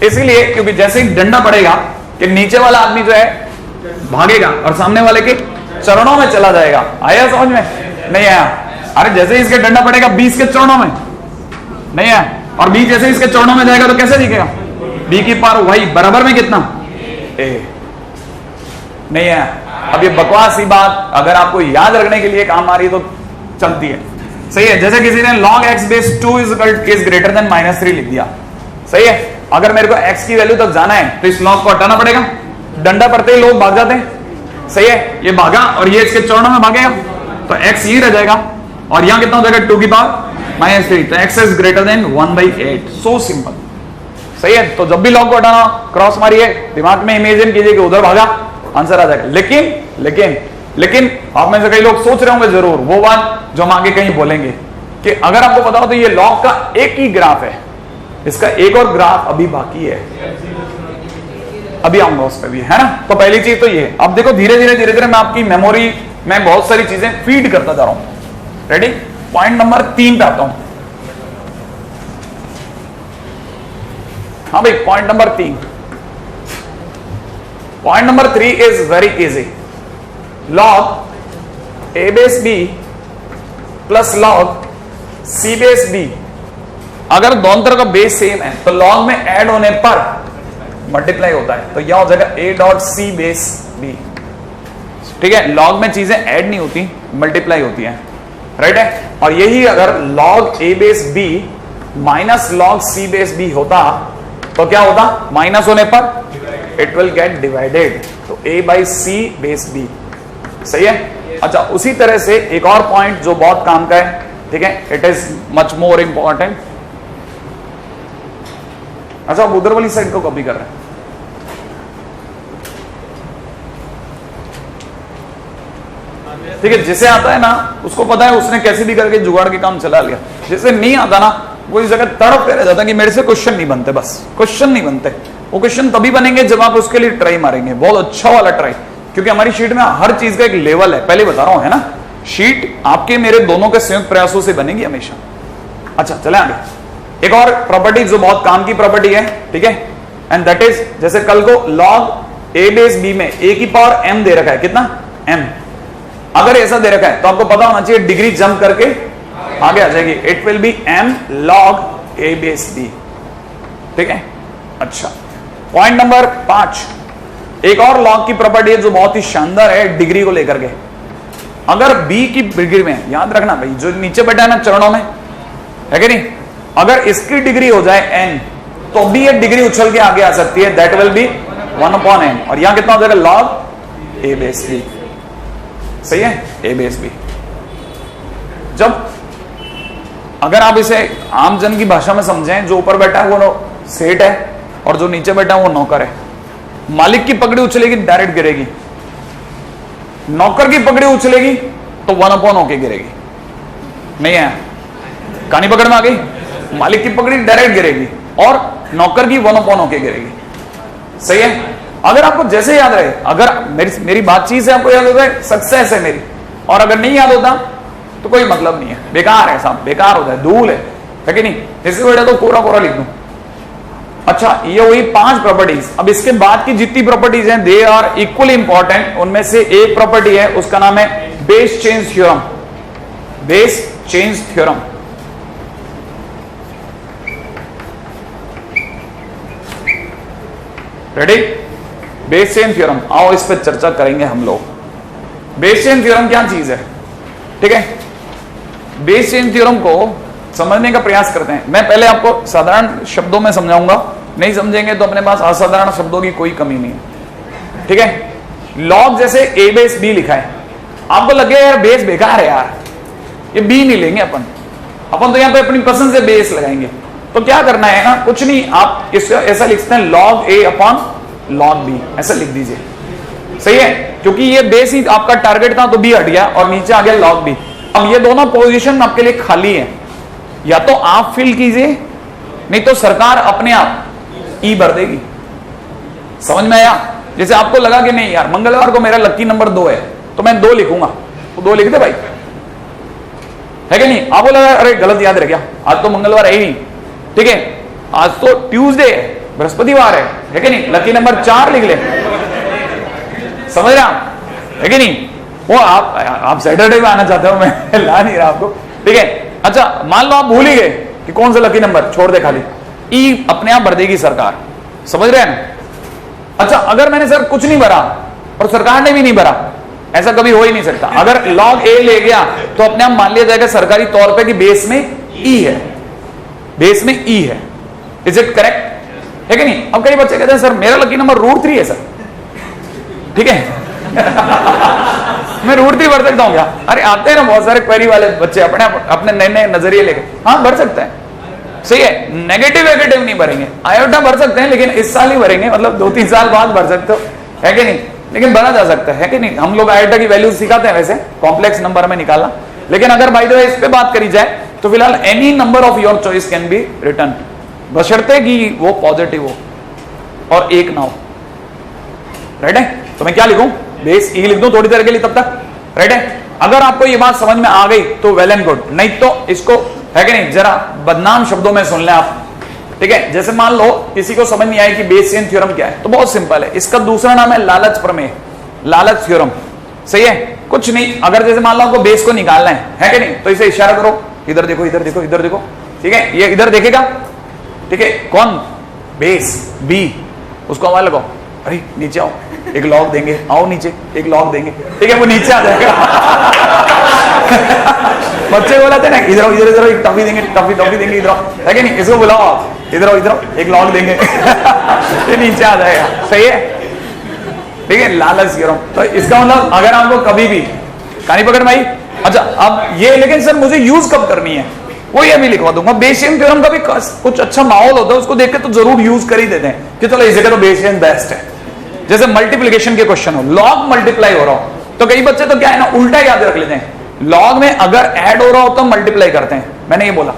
इसीलिए क्योंकि जैसे ही डंडा पड़ेगा कि नीचे वाला आदमी जो है भागेगा और सामने वाले के चरणों में चला जाएगा। आया समझ में? नहीं आया? अरे जैसे ही इसके डंडा पड़ेगा 20 के चरणों में, नहीं आया? और 20 जैसे इसके चरणों में जाएगा तो कैसे दिखेगा? बी की पावर वही, बराबर में कितना? ए। नहीं आया? अब ये बकवास ही बात अगर आपको याद रखने के लिए काम आ रही है तो चलती है, सही है? जैसे किसी ने log x base 2 is greater than -3 लिख दिया, सही है? अगर मेरे को x की वैल्यू तक जाना है तो इस log को हटाना पड़ेगा। डंडा पड़ते ही लोग भाग जाते हैं, सही है? ये भागा और ये इसके चरणों में भागेगा, तो x यही रह जाएगा, और यहां कितना हो जाएगा? 2 की पावर -3। तो x is greater than 1/8। So simple, सही है? तो जब भी log को हटाना, क्रॉस मारिए, दिमाग में इमेजिन कीजिए कि उधर भागा, आंसर आ जाएगा। लेकिन आप में से कई लोग सोच रहे होंगे जरूर वो बात जो हम आगे कहीं बोलेंगे, कि अगर आपको पता हो तो ये लॉग का एक ही ग्राफ है, इसका एक और ग्राफ अभी बाकी है, अभी आऊंगा उस पर भी, है ना? तो पहली चीज तो ये। अब देखो धीरे धीरे मैं आपकी मेमोरी में बहुत सारी चीजें फीड करता जा रहा हूं। रेडी? पॉइंट नंबर 3 पे आता हूं। हाँ भाई, point number 3। Point number 3 is very easy. log a base b plus log c base b, अगर दोनों तरह का बेस सेम है तो log में ऐड होने पर मल्टीप्लाई होता है, तो यह हो जाएगा a dot c base b, ठीक है? log में चीजें ऐड नहीं होती, मल्टीप्लाई होती है, राइट है? और यही अगर log a base b minus log c base b होता तो क्या होता? माइनस होने पर इट विल गेट डिवाइडेड, तो a by c base b, सही है? अच्छा, उसी तरह से एक और पॉइंट जो बहुत काम का है, ठीक है? It is much more important. अच्छा, आप उधर वाली साइड को कॉपी कर रहे हैं, ठीक है? जिसे आता है ना उसको पता है उसने कैसे भी करके जुगाड़ के काम चला लिया। जिसे नहीं आता ना वो इस जगह तड़प कर रह जाता कि मेरे से क्वेश्चन नहीं बनते, बस क्वेश्चन नहीं बनते। वो क्वेश्चन तभी बनेंगे जब आप उसके लिए ट्राई मारेंगे, बहुत अच्छा वाला ट्राई, क्योंकि हमारी शीट में हर चीज का एक लेवल है, पहले बता रहा हूं, है ना? शीट आपके मेरे दोनों के संयुक्त प्रयासों से बनेगी हमेशा। अच्छा, चले आगे। एक और प्रॉपर्टी जो बहुत काम की प्रॉपर्टी है, ठीक है? एंड दैट इज, जैसे कल को log a बेस b में a की पावर m दे रखा है, कितना? m। अगर ऐसा दे रखा है तो आपको पता होना चाहिए डिग्री जंप करके आगे आ जाएगी, it will be m log a base b, ठीक है? अच्छा, पॉइंट नंबर 5, एक और लॉग की प्रॉपर्टी है जो बहुत ही शानदार है डिग्री को लेकर के। अगर b की डिग्री में, याद रखना भाई, जो नीचे बैठा है ना चरणों में, है कि नहीं? अगर इसकी डिग्री हो जाए n तो भी ये डिग्री उछल के आगे आ सकती है, दैट विल बी 1/n, और यहां कितना हो जाएगा? log a बेस b, सही है? a base b। जब अगर आप इसे आम जन की भाषा में समझें, जो ऊपर बैठा है वो सेठ है और जो नीचे बैठा है वो नौकर है। मालिक की पकड़ी उछलेगी डायरेक्ट गिरेगी, नौकर की पकड़ी उछलेगी तो 1/n होके गिरेगी। नहीं है? कहानी पकड़ में आ गई? मालिक की पकड़ी डायरेक्ट गिरेगी और नौकर की 1/n होके गिरेगी, सही है? अगर आपको जैसे याद रहे, अगर मेरी बातचीत से आपको याद होता है सक्सेस है मेरी, और अगर नहीं याद होता तो कोई मतलब नहीं है, बेकार है साहब, बेकार होता है, धूल है कि नहीं। इससे बेटा तो कोरा कोरा लिख दूं। अच्छा, ये हुई 5 प्रॉपर्टीज। अब इसके बाद की जितनी प्रॉपर्टीज हैं दे आर इक्वली इंपॉर्टेंट। उनमें से एक प्रॉपर्टी है, उसका नाम है base change theorem. Base change theorem, ready? Base chain theorem, आओ इस पर चर्चा करेंगे हम लोग। बेस चेन थ्योरम क्या चीज है, ठीक है? बेस चेन थ्योरम को समझने का प्रयास करते हैं। मैं पहले आपको साधारण शब्दों में समझाऊंगा, नहीं समझेंगे तो अपने पास असाधारण शब्दों की कोई कमी नहीं है, ठीक है? लॉग जैसे a बेस b लिखा है, आपको लगे यार बेस बेकार है यार, ये b नहीं लेंगे अपन तो यहां पे अपनी पसंद से बेस लगाएंगे। तो क्या करना है ना, कुछ नहीं, आप इसको ऐसा लिखते हैं log a upon log b, ऐसा लिख दीजिए, सही है? क्योंकि ये बेस ही आपका टारगेट था तो b हट गया और नीचे आ गया log b। अब ये दोनों पोजीशन आपके लिए खाली है, या तो आप फिल कीजिए, नहीं तो सरकार अपने आप ई भर देगी। समझ में आया? जैसे आपको लगा कि नहीं यार मंगलवार को मेरा लकी नंबर 2 है तो मैं 2 लिखूंगा, तो 2 लिख दे भाई, है कि नहीं? आपको लगा अरे गलत याद रह गया, आज तो मंगलवार है ही नहीं, ठीक है? आज तो ट्यूसडे है, बृहस्पतिवार है कि नहीं? लकी नंबर 4 लिख ले। समझ रहे आप, है कि नहीं? वो आप सैटरडे में आना चाहते हो, मैं ला नहीं रहा आपको, ठीक है? अच्छा, मान लो आप भूल ही गए कि कौन सा लकी नंबर, छोड़ दे खाली, ई अपने आप भर देगी सरकार। समझ रहे हैं ना? अच्छा, अगर मैंने सर कुछ नहीं भरा और सरकार ने भी नहीं भरा, ऐसा कभी हो ही नहीं सकता। अगर लॉग ए ले गया तो अपने आप मान लिया जाएगा सरकारी तौर पे कि बेस में ई है, बेस में ई है। इज इट करेक्ट, है कि नहीं? अब कई बच्चे कहते हैं सर मेरा लकी नंबर √3 है सर, ठीक है? मैं √3 भर सकता हूं क्या? अरे आते हैं ना बहुत सारे क्वेरी वाले बच्चे अपने नए नए नजरिए लेके, हाँ भर सकते हैं, सही है? नेगेटिव वेगेटिव नहीं भरेंगे, आयोटा भर सकते हैं लेकिन इस साल ही भरेंगे, मतलब 2-3 साल बाद भर सकते हो, है कि नहीं? लेकिन भरा जा सकता है कि नहीं? हम लोग आयोटा की वैल्यू सिखाते हैं वैसे, कॉम्प्लेक्स नंबर में निकालना। लेकिन अगर बाय द वे इस पे बात करी जाए तो फिलहाल any number of your choice can be return, बशर्ते कि वो पॉजिटिव हो और एक ना हो। राइट है? तो मैं क्या लिखूं? बेस ई लिख दूं थोड़ी देर के लिए तब तक, राइट है? अगर आपको ये बात समझ में आ गई तो वेल एंड गुड, नहीं तो इसको, है कि नहीं, जरा बदनाम शब्दों में सुन लें आप, ठीक है? जैसे मान लो किसी को समझ नहीं आया कि बेस चेन थ्योरम क्या है, तो बहुत सिंपल है, इसका दूसरा नाम है लालच प्रमेय, लालच थ्योरम, सही है? कुछ नहीं, अगर जैसे मान लो आपको बेस को निकालना है कि नहीं, तो इसे इशारा करो, इधर देखो, इधर देखो, इधर देखो, ठीक है? ये इधर देखेगा, ठीक है? कौन? बेस बी, उसको हमारे लगाओ, अरे नीचे आओ, एक लॉग देंगे, आओ नीचे, एक लॉग देंगे, ठीक है? वो नीचे आ जाएगा। बच्चे बोलाते ना इधर आओ, इधर इधर एक टॉफी देंगे, टॉफी देंगे, इधर आओ, है कि नहीं? इसको बुलाओ आप, इधर आओ, इधर आओ, एक लॉग देंगे। ये नीचे आ जाएगा, सही है? ठीक है? लालच थ्योरम। तो इसका मतलब अगर आपको कभी भी कहानी पकड़ में आई, अच्छा अब ये, लेकिन सर मुझे यूज कब करनी है, वो ये भी लिखवा दूंगा। बेस चेन थ्योरम का भी कुछ अच्छा माहौल होता है, उसको देख के तो जरूर यूज कर ही देते हैं कि चलो इस जगह तो बेस चेन बेस्ट है। जैसे मल्टीप्लिकेशन के क्वेश्चन हो, लॉग मल्टीप्लाई हो रहा हो, तो कई बच्चे तो क्या है ना, उल्टा याद रख लेते हैं। लॉग में अगर ऐड हो रहा हो तो मल्टीप्लाई करते हैं, मैंने ये बोला,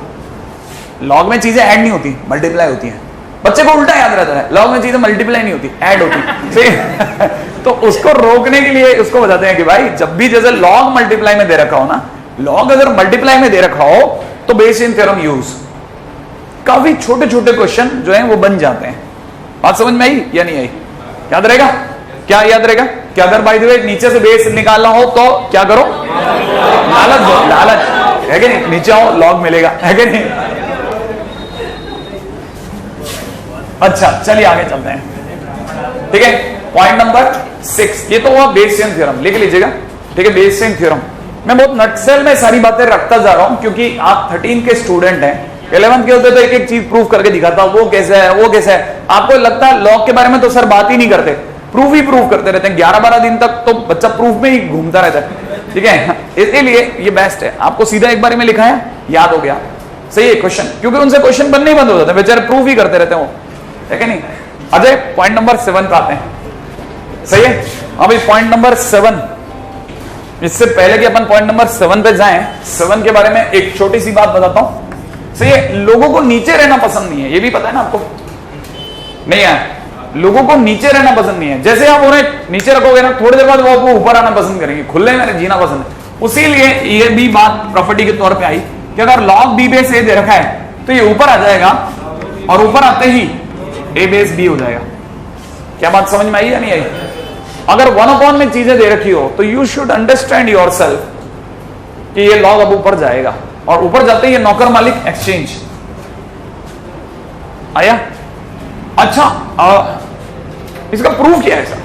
लॉग में चीजें ऐड नहीं होती, मल्टीप्लाई होती हैं। बच्चे को उल्टा याद रहता है, लॉग में चीजें मल्टीप्लाई नहीं होती, ऐड होती। तो उसको रोकने के लिए उसको बताते हैं कि भाई जब भी जैसे लॉग मल्टीप्लाई में दे रखा हो ना, लॉग अगर मल्टीप्लाई में दे रखा हो तो बेस चेन थ्योरम यूज, काफी छोटे छोटे क्वेश्चन जो है वो बन जाते हैं। बात समझ में आई या नहीं आई? याद रहेगा? क्या याद रहेगा कि अगर बाय द वे नीचे से बेस निकालना हो तो क्या करो? लालच दो, लालच, है कि नहीं? नीचे आओ, लॉग मिलेगा, है कि नहीं? अच्छा चलिए आगे चलते हैं, ठीक है? पॉइंट नंबर 6, ये तो हुआ बेस चेन थ्योरम, लिख लीजिएगा, ठीक है? बेस चेन थ्योरम मैं बहुत नटसेल में सारी बातें रखता जा रहा हूं क्योंकि आप 13 के स्टूडेंट हैं, 11th के होते तो एक एक चीज प्रूव करके दिखाता, वो कैसे है, वो कैसे है। आपको लगता है लॉग के बारे में तो सर बात ही नहीं करते, प्रूफ ही प्रूफ करते रहते हैं, 11-12 दिन तक तो बच्चा प्रूफ में ही घूमता रहता है, ठीक है? इसलिए ये बेस्ट है, आपको सीधा एक बारे में लिखा है, याद हो गया, सही है? क्वेश्चन, क्योंकि उनसे क्वेश्चन बनने ही बंद हो जाते हैं, बेचारे प्रूफ ही करते रहते हैं वो, है नहीं? अजय पॉइंट नंबर 7 पे आते हैं, सही है? अभी पॉइंट नंबर 7, इससे पहले कि अपन पॉइंट नंबर 7 पे जाएं, 7 के बारे में एक छोटी सी बात बताता हूं, सही है? लोगों को नीचे रहना पसंद नहीं है, ये भी पता है ना आपको, नहीं है? लोगों को नीचे रहना पसंद नहीं है। जैसे आप उन्हें नीचे रखोगे ना, थोड़ी देर बाद वो आपको ऊपर आना पसंद करेंगे, खुले में जीना पसंद है। उसीलिए ये भी बात प्रॉपर्टी के तौर पे आई कि अगर log b बेस a दे रखा है तो ये ऊपर आ जाएगा और ऊपर आते ही a बेस b हो जाएगा। क्या बात समझ में आई या नहीं आई? अगर 1/, में चीजें दे रखी हो तो यू शुड अंडरस्टैंड योरसेल्फ कि ये log अब ऊपर जाएगा और ऊपर जाते ही ये नौकर मालिक एक्सचेंज आया। अच्छा इसका प्रूफ क्या है सर?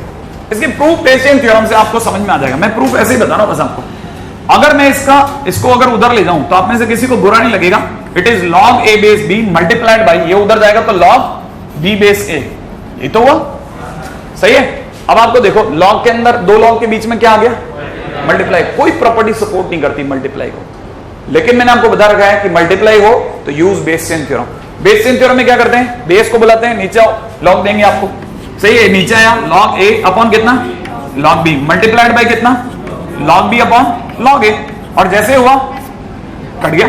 इसकी प्रूफ बेसियन थ्योरम से आपको समझ में आ जाएगा। मैं प्रूफ ऐसे ही बता रहा हूं बस आपको। अगर मैं इसको अगर उधर ले जाऊं तो आप में से किसी को बुरा नहीं लगेगा। It is log a base b multiplied by, ये उधर जाएगा तो log b बेस a, ये तो हुआ सही है। अब आपको देखो log के अंदर दो log के बीच में क्या आ गया? मल्टीप्लाई। कोई प्रॉपर्टी सपोर्ट नहीं करती मल्टीप्लाई को, लेकिन मैंने आपको बता रखा है कि मल्टीप्लाई हो तो use Bayesian theorem. Bayesian theorem में क्या करते हैं? बेस को बुलाते हैं, नीचे आओ log देंगे आपको, सही है। नीचे आया log a अपॉन कितना? log b मल्टीप्लाइड बाई कितना? log b upon log a, और जैसे हुआ कट गया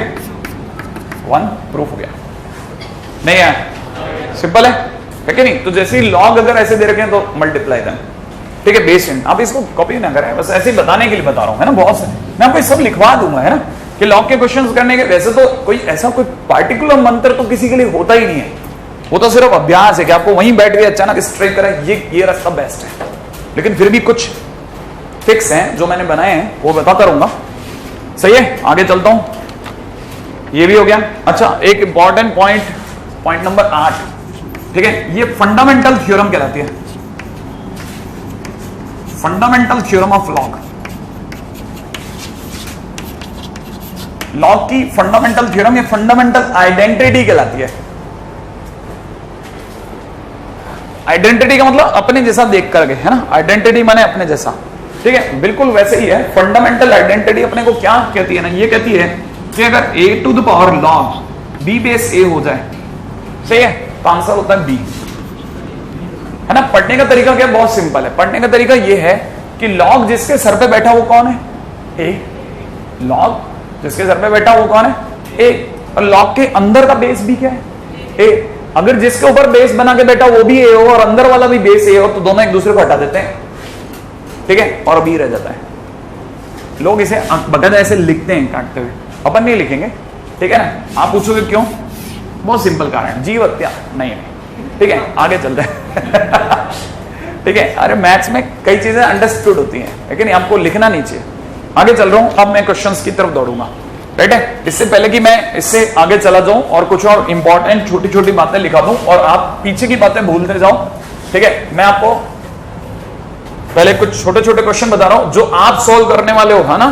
1, प्रूफ हो गया। नहीं है? सिंपल है कि नहीं? तो जैसे ही log अगर ऐसे दे रखे हैं तो मल्टीप्लाई दें, ठीक है। बेसियन आप इसको कॉपी ना करें, बस ऐसे ही बताने के लिए बता रहा हूं, है ना। बहुत से मैं आपको सब लिखवा दूंगा, है ना, कि log के क्वेश्चंस करने के वैसे तो कोई ऐसा कोई पार्टिकुलर मंत्र तो किसी के लिए होता ही नहीं है, वो तो सिर्फ अभ्यास है कि आपको वहीं बैठ के अचानक स्ट्रेक करें, ये रास्ता बेस्ट है। लेकिन फिर भी कुछ फिक्स हैं जो मैंने बनाए हैं वो बताता रहूंगा, सही है। आगे चलता हूं, ये भी हो गया। अच्छा एक इंपॉर्टेंट पॉइंट नंबर 8, ठीक है, ये फंडामेंटल थ्योरम कहलाती है, फंडामेंटल थ्योरम ऑफ लॉग की फंडामेंटल थ्योरम, ये फंडामेंटल आइडेंटिटी कहलाती है। आइडेंटिटी का मतलब अपने जैसा देख करके, है ना। आइडेंटिटी माने अपने जैसा, ठीक है, बिल्कुल वैसे ही है। फंडामेंटल आइडेंटिटी अपने को क्या कहती है ना, ये कहती है कि अगर a to the power log b base a हो जाए, सही है, तो आंसर होता है b, है ना। पढ़ने का तरीका क्या? बहुत सिंपल है। पढ़ने का तरीका ये है कि log जिसके सर पे बैठा वो कौन है? a। log जिसके सर पे बैठा वो कौन है? a। और log के अंदर का बेस भी क्या है? a। अगर जिसके ऊपर बेस बना के बैठा वो भी a हो और अंदर वाला भी बेस a हो तो दोनों एक दूसरे को हटा देते हैं, ठीक है, और b रह जाता है। लोग इसे बगैर ऐसे लिखते हैं काटते हुए, अपन नहीं लिखेंगे, ठीक है ना। आप पूछोगे क्यों? बहुत सिंपल कारण, जीव हत्या नहीं है, ठीक है। आगे चलते हैं ठीक है। अरे मैथ्स में कई चीजें अंडरस्टूड होती हैं, लेकिन आपको लिखना नहीं चाहिए। आगे चल रहा हूं, अब मैं क्वेश्चंस की तरफ दौड़ूंगा, राइट है। इससे पहले कि मैं इससे आगे चला जाऊं और कुछ और इंपॉर्टेंट छोटी छोटी बातें लिखा दूं और आप पीछे की बातें भूलते जाओ, ठीक है। मैं आपको पहले कुछ छोटे छोटे क्वेश्चन बता रहा हूं जो आप सॉल्व करने वाले हो, है ना।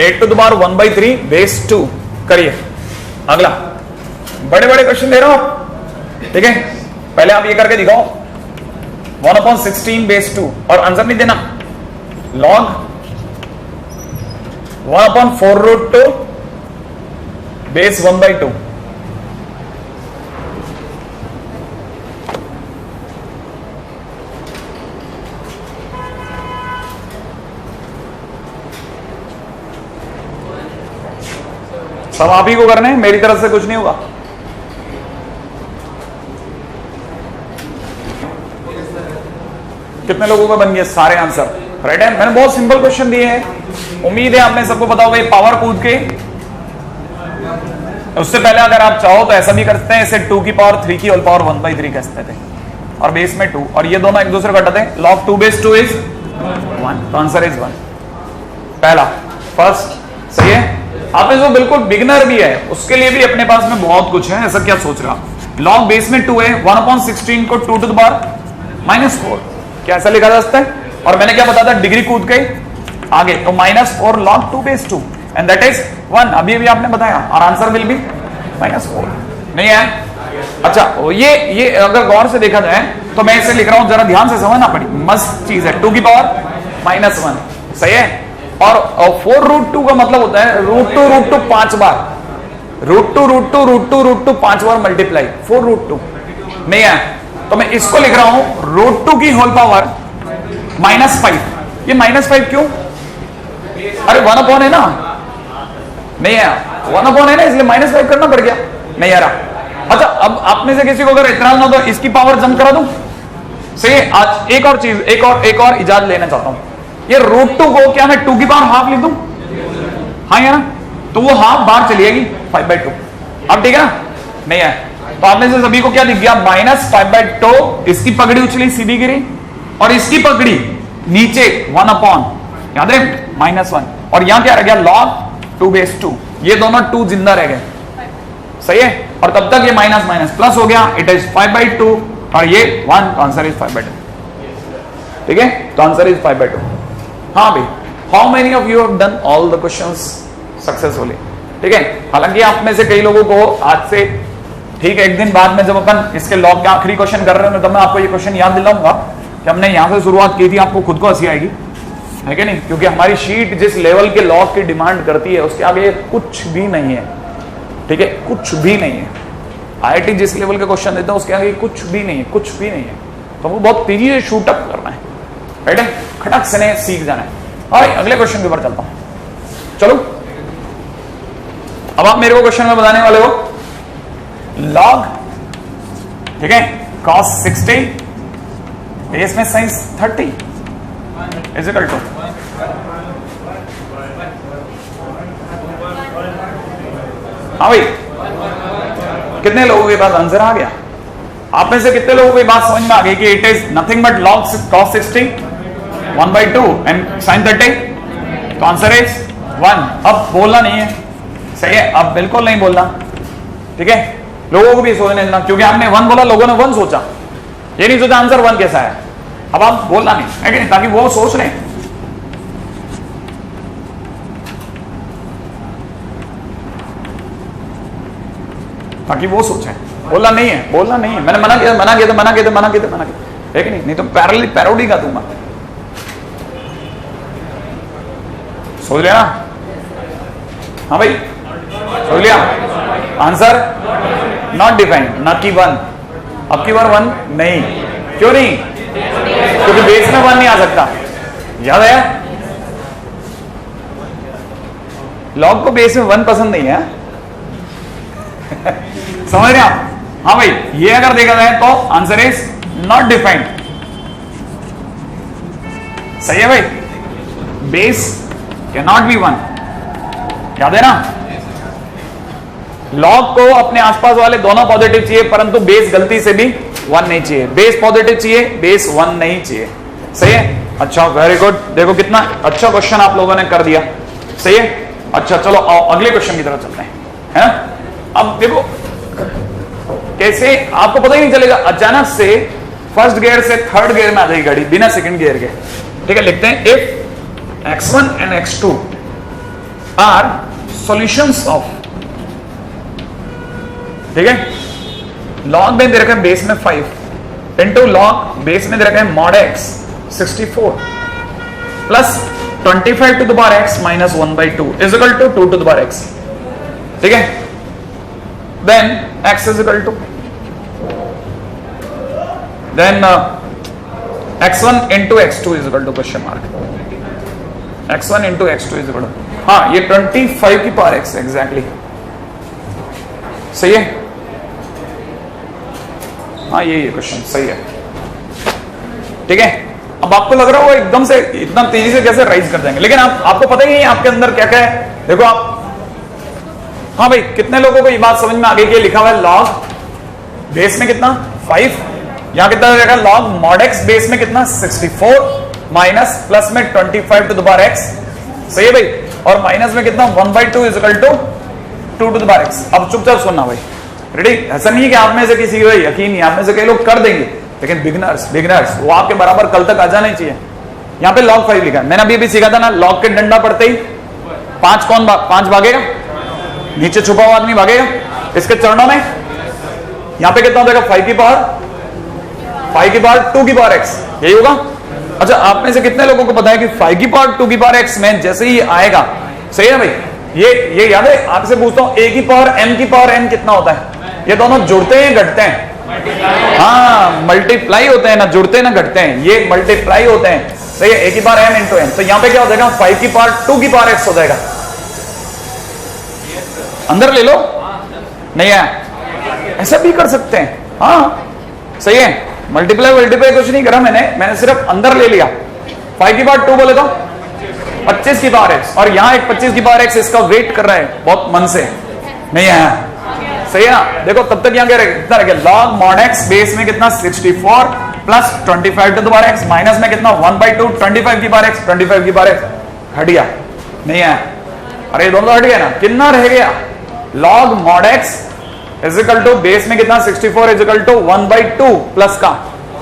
8 टू द पावर 1/3 बेस 2 करिए। अगला बड़े बड़े क्वेश्चन दे रहा हूं, ठीक है। पहले आप ये करके दिखाओ 1/16 बेस 2, और आंसर नहीं देना। log 1/4√2 base 1/2। सब आप ही को करने हैं, मेरी तरफ से कुछ नहीं होगा। कितने लोगों का बन गया सारे आंसर? राइट है। मैंने बहुत सिंपल क्वेश्चन दिए हैं, उम्मीद है आपने सबको पता होगा। ये पावर कूद के, उससे पहले अगर आप चाहो तो ऐसा भी कर सकते हैं, इसे 2 की पावर 3 की होल पावर 1/3 कह सकते थे, और बेस में 2, और ये दोनों एक दूसरे को हटाते हैं। log 2 बेस 2 इज 1, तो आंसर इज 1। पहला फर्स्ट सही है। आप में जो बिल्कुल बिगिनर भी है उसके लिए भी अपने पास में बहुत कुछ है, ऐसा क्या सोच रहा। log बेस में 2 है, 1/16 को 2 टू द पावर -4, क्या ऐसा लिखा जा सकता है? और मैंने क्या बताया था, डिग्री कूद के आगे, तो -4 log 2 base 2 and that is 1। अभी भी आपने बताया, और आंसर विल बी -4। नहीं है? अच्छा, ये अगर गौर से देखा जाए तो मैं इसे लिख रहा हूं, जरा ध्यान से समझना पड़ी, मस्त चीज है। 2 की पावर -1 सही है, और 4√2 का मतलब होता है √2 5 बार, √2 5 बार मल्टीप्लाई 4√2। नहीं है? तो मैं इसको लिख रहा हूं √2 की होल पावर -5। ये -5 क्यों? अरे 1/, है ना। नहीं है, 1/, है ना, इसलिए -5 करना पड़ गया। नहीं आ रहा। अच्छा, अब आप में से किसी को अगर इतराज ना, तो इसकी पावर जम करा दूं। सही है। आज एक और चीज, एक और इजाजत लेना चाहता हूं। ये रूट 2 को क्या मैं 2 की पावर हाफ लिख दूं? हाँ या ना? तो वो हाफ बाहर चली जाएगी 5/2। अब ठीक है ना? नहीं है तो आप में से सभी को क्या दिख गया? -5/2। इसकी पगड़ी उछली सीधी गिरी और इसकी पगड़ी नीचे 1 अपॉन, याद है, -1। और यहां क्या रह गया? log 2/2। ये दोनों 2 जिंदा रह गए, सही है। और तब तक ये माइनस माइनस प्लस हो गया, इट इज 5/2 और ये 1, आंसर इज 5/2। ठीक है, तो आंसर इज 5/2। हाँ भाई, how many of you have done all the questions successfully? ठीक है, हालांकि आप में से कई लोगों को आज से ठीक है एक दिन बाद में जब अपन इसके लॉग के आखिरी क्वेश्चन कर रहे हैं तब मैं आपको ये क्वेश्चन याद दिलाऊंगा कि हमने यहां से शुरुआत की थी, आपको खुद को हंसी आएगी, है कि नहीं? क्योंकि हमारी शीट जिस लेवल के लॉग की डिमांड करती है उसके आगे कुछ भी नहीं है। ठीक है, कुछ भी नहीं है। आईआईटी जिस लेवल के क्वेश्चन देता है उसके आगे कुछ भी नहीं है, कुछ भी नहीं है। तो वो बहुत तेजी से शूट अप करना है, राइट है, खटक से सीख जाना है। और अगले क्वेश्चन के ऊपर चलता हूं। चलो, अब आप मेरे को क्वेश्चन में बताने वाले हो लॉग, ठीक है, cos 60 बेस में sin 30 इज इक्वल टू, हाँ भाई, कितने लोगों के पास आंसर आ गया? आप में से कितने लोगों को बात समझ में आ गई कि it is nothing but log cos 60 1/2 and sin 30? तो आंसर इज 1। अब बोलना नहीं है, सही है, अब बिल्कुल नहीं बोलना, ठीक है। लोगों को भी सोचने देना, क्योंकि आपने 1 बोला, लोगों ने 1 सोचा, ये नहीं सोचा आंसर 1 कैसा है। अब आप बोलना नहीं है कि नहीं, ताकि वो सोच लें। ताकि वो सोचे, बोलना नहीं है, बोलना नहीं है। मैंने मना किया, मना किया, मना किया, मना किया, मना किया, है कि नहीं? नहीं तो पैरोडी का दूंगा। सोच लिया ना? हाँ भाई, सोच लिया? आंसर नॉट डिफाइंड, ना की 1। अब की बार 1 नहीं, क्यों नहीं? क्योंकि बेस में 1 नहीं आ सकता, याद है? लॉग को बेस में 1 पसंद नहीं है। समझ रहे आप? हाँ भाई, ये अगर देखा जाए तो आंसर इज नॉट डिफाइंड, सही है भाई। बेस कैन नॉट बी 1, याद है ना? लॉग को अपने आसपास वाले दोनों पॉजिटिव चाहिए, परंतु बेस गलती से भी 1 नहीं चाहिए। बेस पॉजिटिव चाहिए, बेस 1 नहीं चाहिए, सही है। अच्छा, वेरी गुड, देखो कितना अच्छा क्वेश्चन आप लोगों ने कर दिया, सही है। अच्छा चलो आओ अगले क्वेश्चन की तरफ चलते हैं, है ना? अब देखो कैसे आपको पता ही नहीं चलेगा, अचानक से फर्स्ट गियर से थर्ड गियर में आ जाएगी गाड़ी बिना सेकंड गियर के। ठीक है, लिखते हैं if x1 and x2 are solutions of, ठीक है, लॉग में दे रखा है बेस में 5 इंटू लॉग बेस में दे रखा है mod x 64 plus 25 to the power x minus 1/2 is equal to 2 to the power x, ठीक है। Then x is equal to, then x1 into x2 is equal to question mark, x1 into x2 is equal to, हाँ ये 25 की power x exactly, सही है। हाँ ये question सही है, ठीक है। अब आपको लग रहा होगा एकदम से इतना तेजी से कैसे राइज कर देंगे, लेकिन आपको पता ही नहीं आपके अंदर क्या क्या है। देखो आप, हाँ भाई, कितने लोगों को ये बात समझ में आ गई कि लिखा हुआ है लॉग बेस में कितना 5, यहां कितना रहेगा लॉग मॉड x बेस में कितना 64 माइनस प्लस में 25 टू द पावर x, सही है भाई, और माइनस में कितना 1/2 is equal to 2 to the power x। अब चुपचाप सुनना भाई, रेडी? ऐसा नहीं है कि आप में से किसी को यकीन नहीं, आप में से कई लोग कर देंगे, लेकिन बिगनर्स वो आपके बराबर कल तक आ जाना चाहिए। यहां पे log 5 लिखा है, मैंने अभी सीखा था ना, log के डंडा पड़ते ही 5 भागेगा, नीचे छुपा हुआ आदमी भागेगा, इसके चरणों में यहां पे कितना हो जाएगा 5 की पावर 2 की पावर x, यही होगा। अच्छा, आप में से कितने लोगों को पता है कि 5 की पावर 2 की पावर x में जैसे ही आएगा, सही है भाई, ये याद है? आपसे पूछता हूं a की पावर m की पावर n कितना होता है? ये दोनों जुड़ते हैं घटते हैं? हाँ, मल्टीप्लाई होते हैं ना, जुड़ते हैं ना घटते हैं, ये मल्टीप्लाई होते हैं, सही है। a की पावर m इंटू n, तो यहां पे क्या हो जाएगा 5 की पावर 2 की पावर x हो जाएगा। अंदर ले लो, नहीं है? ऐसा भी कर सकते हैं, हाँ सही है। मल्टीप्लाई कुछ नहीं करा मैंने सिर्फ अंदर ले लिया, 5 की पावर 2 बोले तो 25 की पावर x, और यहाँ एक 25 की पावर x इसका वेट कर रहा है बहुत मन से, नहीं है, सही है ना। देखो तब तक यहाँ क्या रहेगा, कितना रहेगा, log mod x बेस में कितना 64 plus 25 to the power x minus में कितना 1/2 25 की पावर x 25 की पावर x हट गया, नहीं है, अरे दोनों हट गया ना, कितना रह गया log mod x is equal to base में कितना 64 इज इक्वल टू 1/2 प्लस का,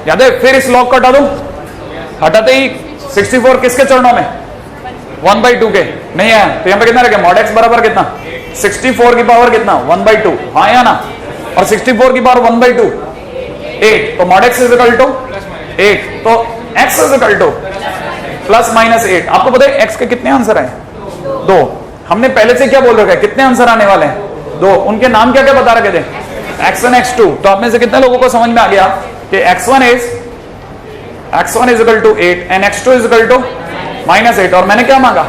याद है, फिर इस log को हटा दो, हटाते ही 64 किसके चरणों में 1/2 के, नहीं है, तो यहाँ पे कितना रहेगा mod x बराबर कितना 64 की पावर कितना 1/2, हाँ या ना, और 64 की पावर 1/2 8, तो mod x is equal to 8, तो x is equal to plus minus 8। आपको पता है x के कितने आंसर हैं, 2, हमने पहले से क्या बोल रखा है, कितने आंसर आने वाले हैं 2, उनके नाम क्या क्या बता रखे थे, x1 x2, तो आप में से कितने लोगों को समझ में आ गया कि x1 is equal to 8 and x2 is equal to -8, और मैंने क्या मांगा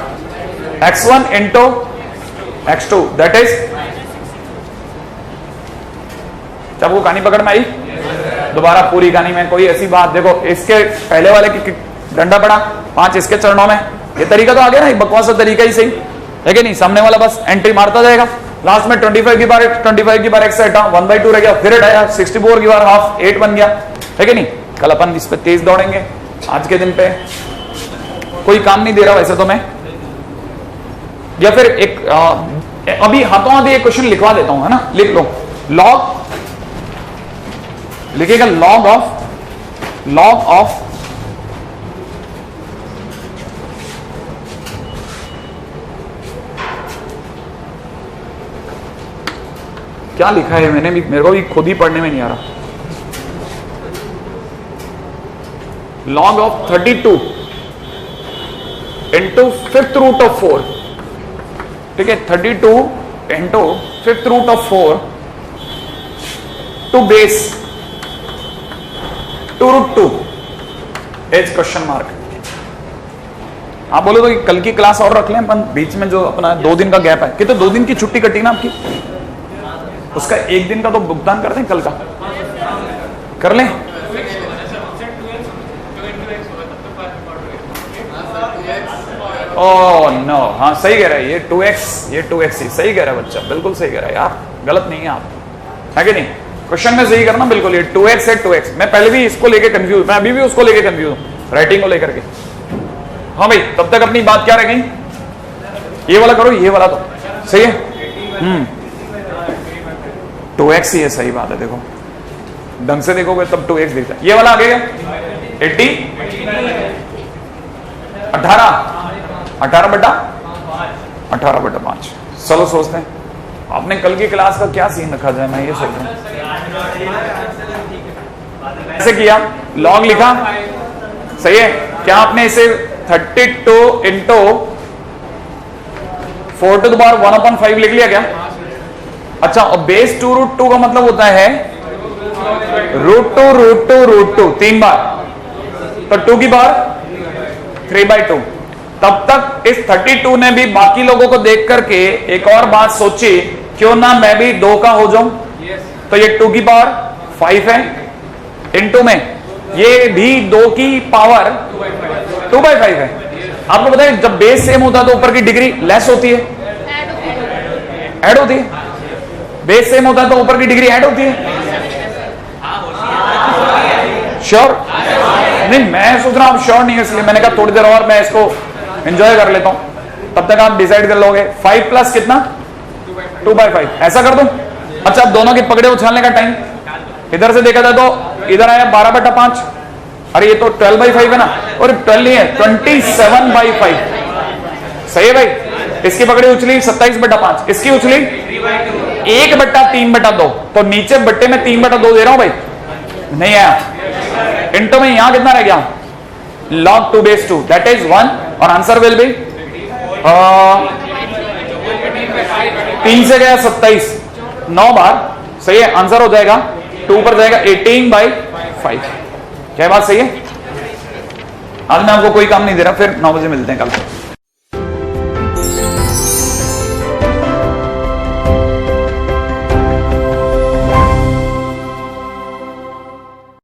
x1 into x2 that is, जब वो कहानी पकड़ में आई, दोबारा पूरी कहानी में कोई ऐसी बात, देखो इसके पहले वाले की डंडा पड़ा 5 इसके चरणों में, ये तरीका तो आ गया ना, बकवास तरीका ही सही है कि नहीं, सामने वाला बस एंट्री मारता जाएगा, लास्ट में 25 की बार x से हटा 1/2 रह गया, फिर हटाया 64 की बार हाफ 8 बन गया, है कि नहीं। कल अपन इस पे तेज दौड़ेंगे, आज के दिन पे कोई काम नहीं दे रहा वैसे तो मैं, या फिर एक अभी हाथों हाथ एक क्वेश्चन लिखवा देता हूं, है ना, लिख लो, लॉग लिखेगा, लॉग ऑफ क्या लिखा है मैंने भी, मेरे को भी खुद ही पढ़ने में नहीं आ रहा, log of 32 into 5th root of 4, ठीक है, 32 into 5th root of 4 to base 2 root 2 is question mark। आप बोलो तो कल की क्लास और रख लें अपन, बीच में जो अपना 2 दिन का गैप है, कि तो 2 दिन की छुट्टी कटी ना आपकी, उसका 1 दिन का तो भुगतान कर दें, कल का कर लें, ओह नो, हाँ सही कह रहा है, ये 2x ही सही कह रहा है बच्चा, बिल्कुल सही कह रहा है यार, गलत नहीं है आप, है कि नहीं, क्वेश्चन में सही करना बिल्कुल, ये 2x है 2x, मैं पहले भी इसको लेके कंफ्यूज, मैं अभी भी उसको लेके कंफ्यूज हूं, राइटिंग को लेकर के। हाँ भाई, तब तक अपनी बात क्या रह गई, ये वाला करो, ये वाला तो सही है, 2x ही है, सही बात है, देखो ढंग से देखोगे तब 2x दिखता है, ये वाला आगे 80 18/5, चलो सोचते हैं आपने कल की क्लास का क्या सीन रखा जाए, मैं ये सोच रहा हूं, ऐसे किया, लॉग लिखा, सही है, क्या आपने इसे 32 इंटू 4 टू द पावर 1/5 लिख लिया क्या, अच्छा, और बेस 2 रूट 2 का मतलब होता है √2 3 बार, तो 2 की पावर 3/2, तब तक इस 32 ने भी बाकी लोगों को देख करके एक और बात सोची, क्यों ना मैं भी 2 का हो जाऊं, तो ये 2 की पावर 5 है, इनटू में ये भी 2 की पावर 2/5 है। आपको पता है जब बेस सेम होता है तो ऊपर की डिग्री लेस होती है, ऐड होती है, बेस सेम होता है तो ऊपर की डिग्री ऐड होती है, श्योर नहीं, मैं सोच रहा हूं आप श्योर नहीं है, इसलिए मैंने कहा थोड़ी देर और मैं इसको एंजॉय कर लेता हूं, तब तक आप डिसाइड कर लोगे। 5 प्लस कितना 2/5, ऐसा कर दूं, अच्छा अब दोनों के पकड़े उछालने का टाइम, इधर से देखा था तो इधर आया 12/5, अरे ये तो 12/5 है ना, और 12 नहीं है 27/5, सही है भाई, इसकी पकड़ी उछली 27/5, इसकी उछली 1/3/2, तो नीचे बट्टे में 3/2 दे रहा हूं भाई, नहीं आया, इंटो में यहां कितना रह गया, log 2 base 2 that is 1, और आंसर विल बी 3 से गया 27, 9 बार, सही है, आंसर हो जाएगा 2 पर जाएगा 18/5, क्या बात सही है। आज मैं आपको कोई काम नहीं दे रहा, फिर 9 बजे मिलते हैं कल।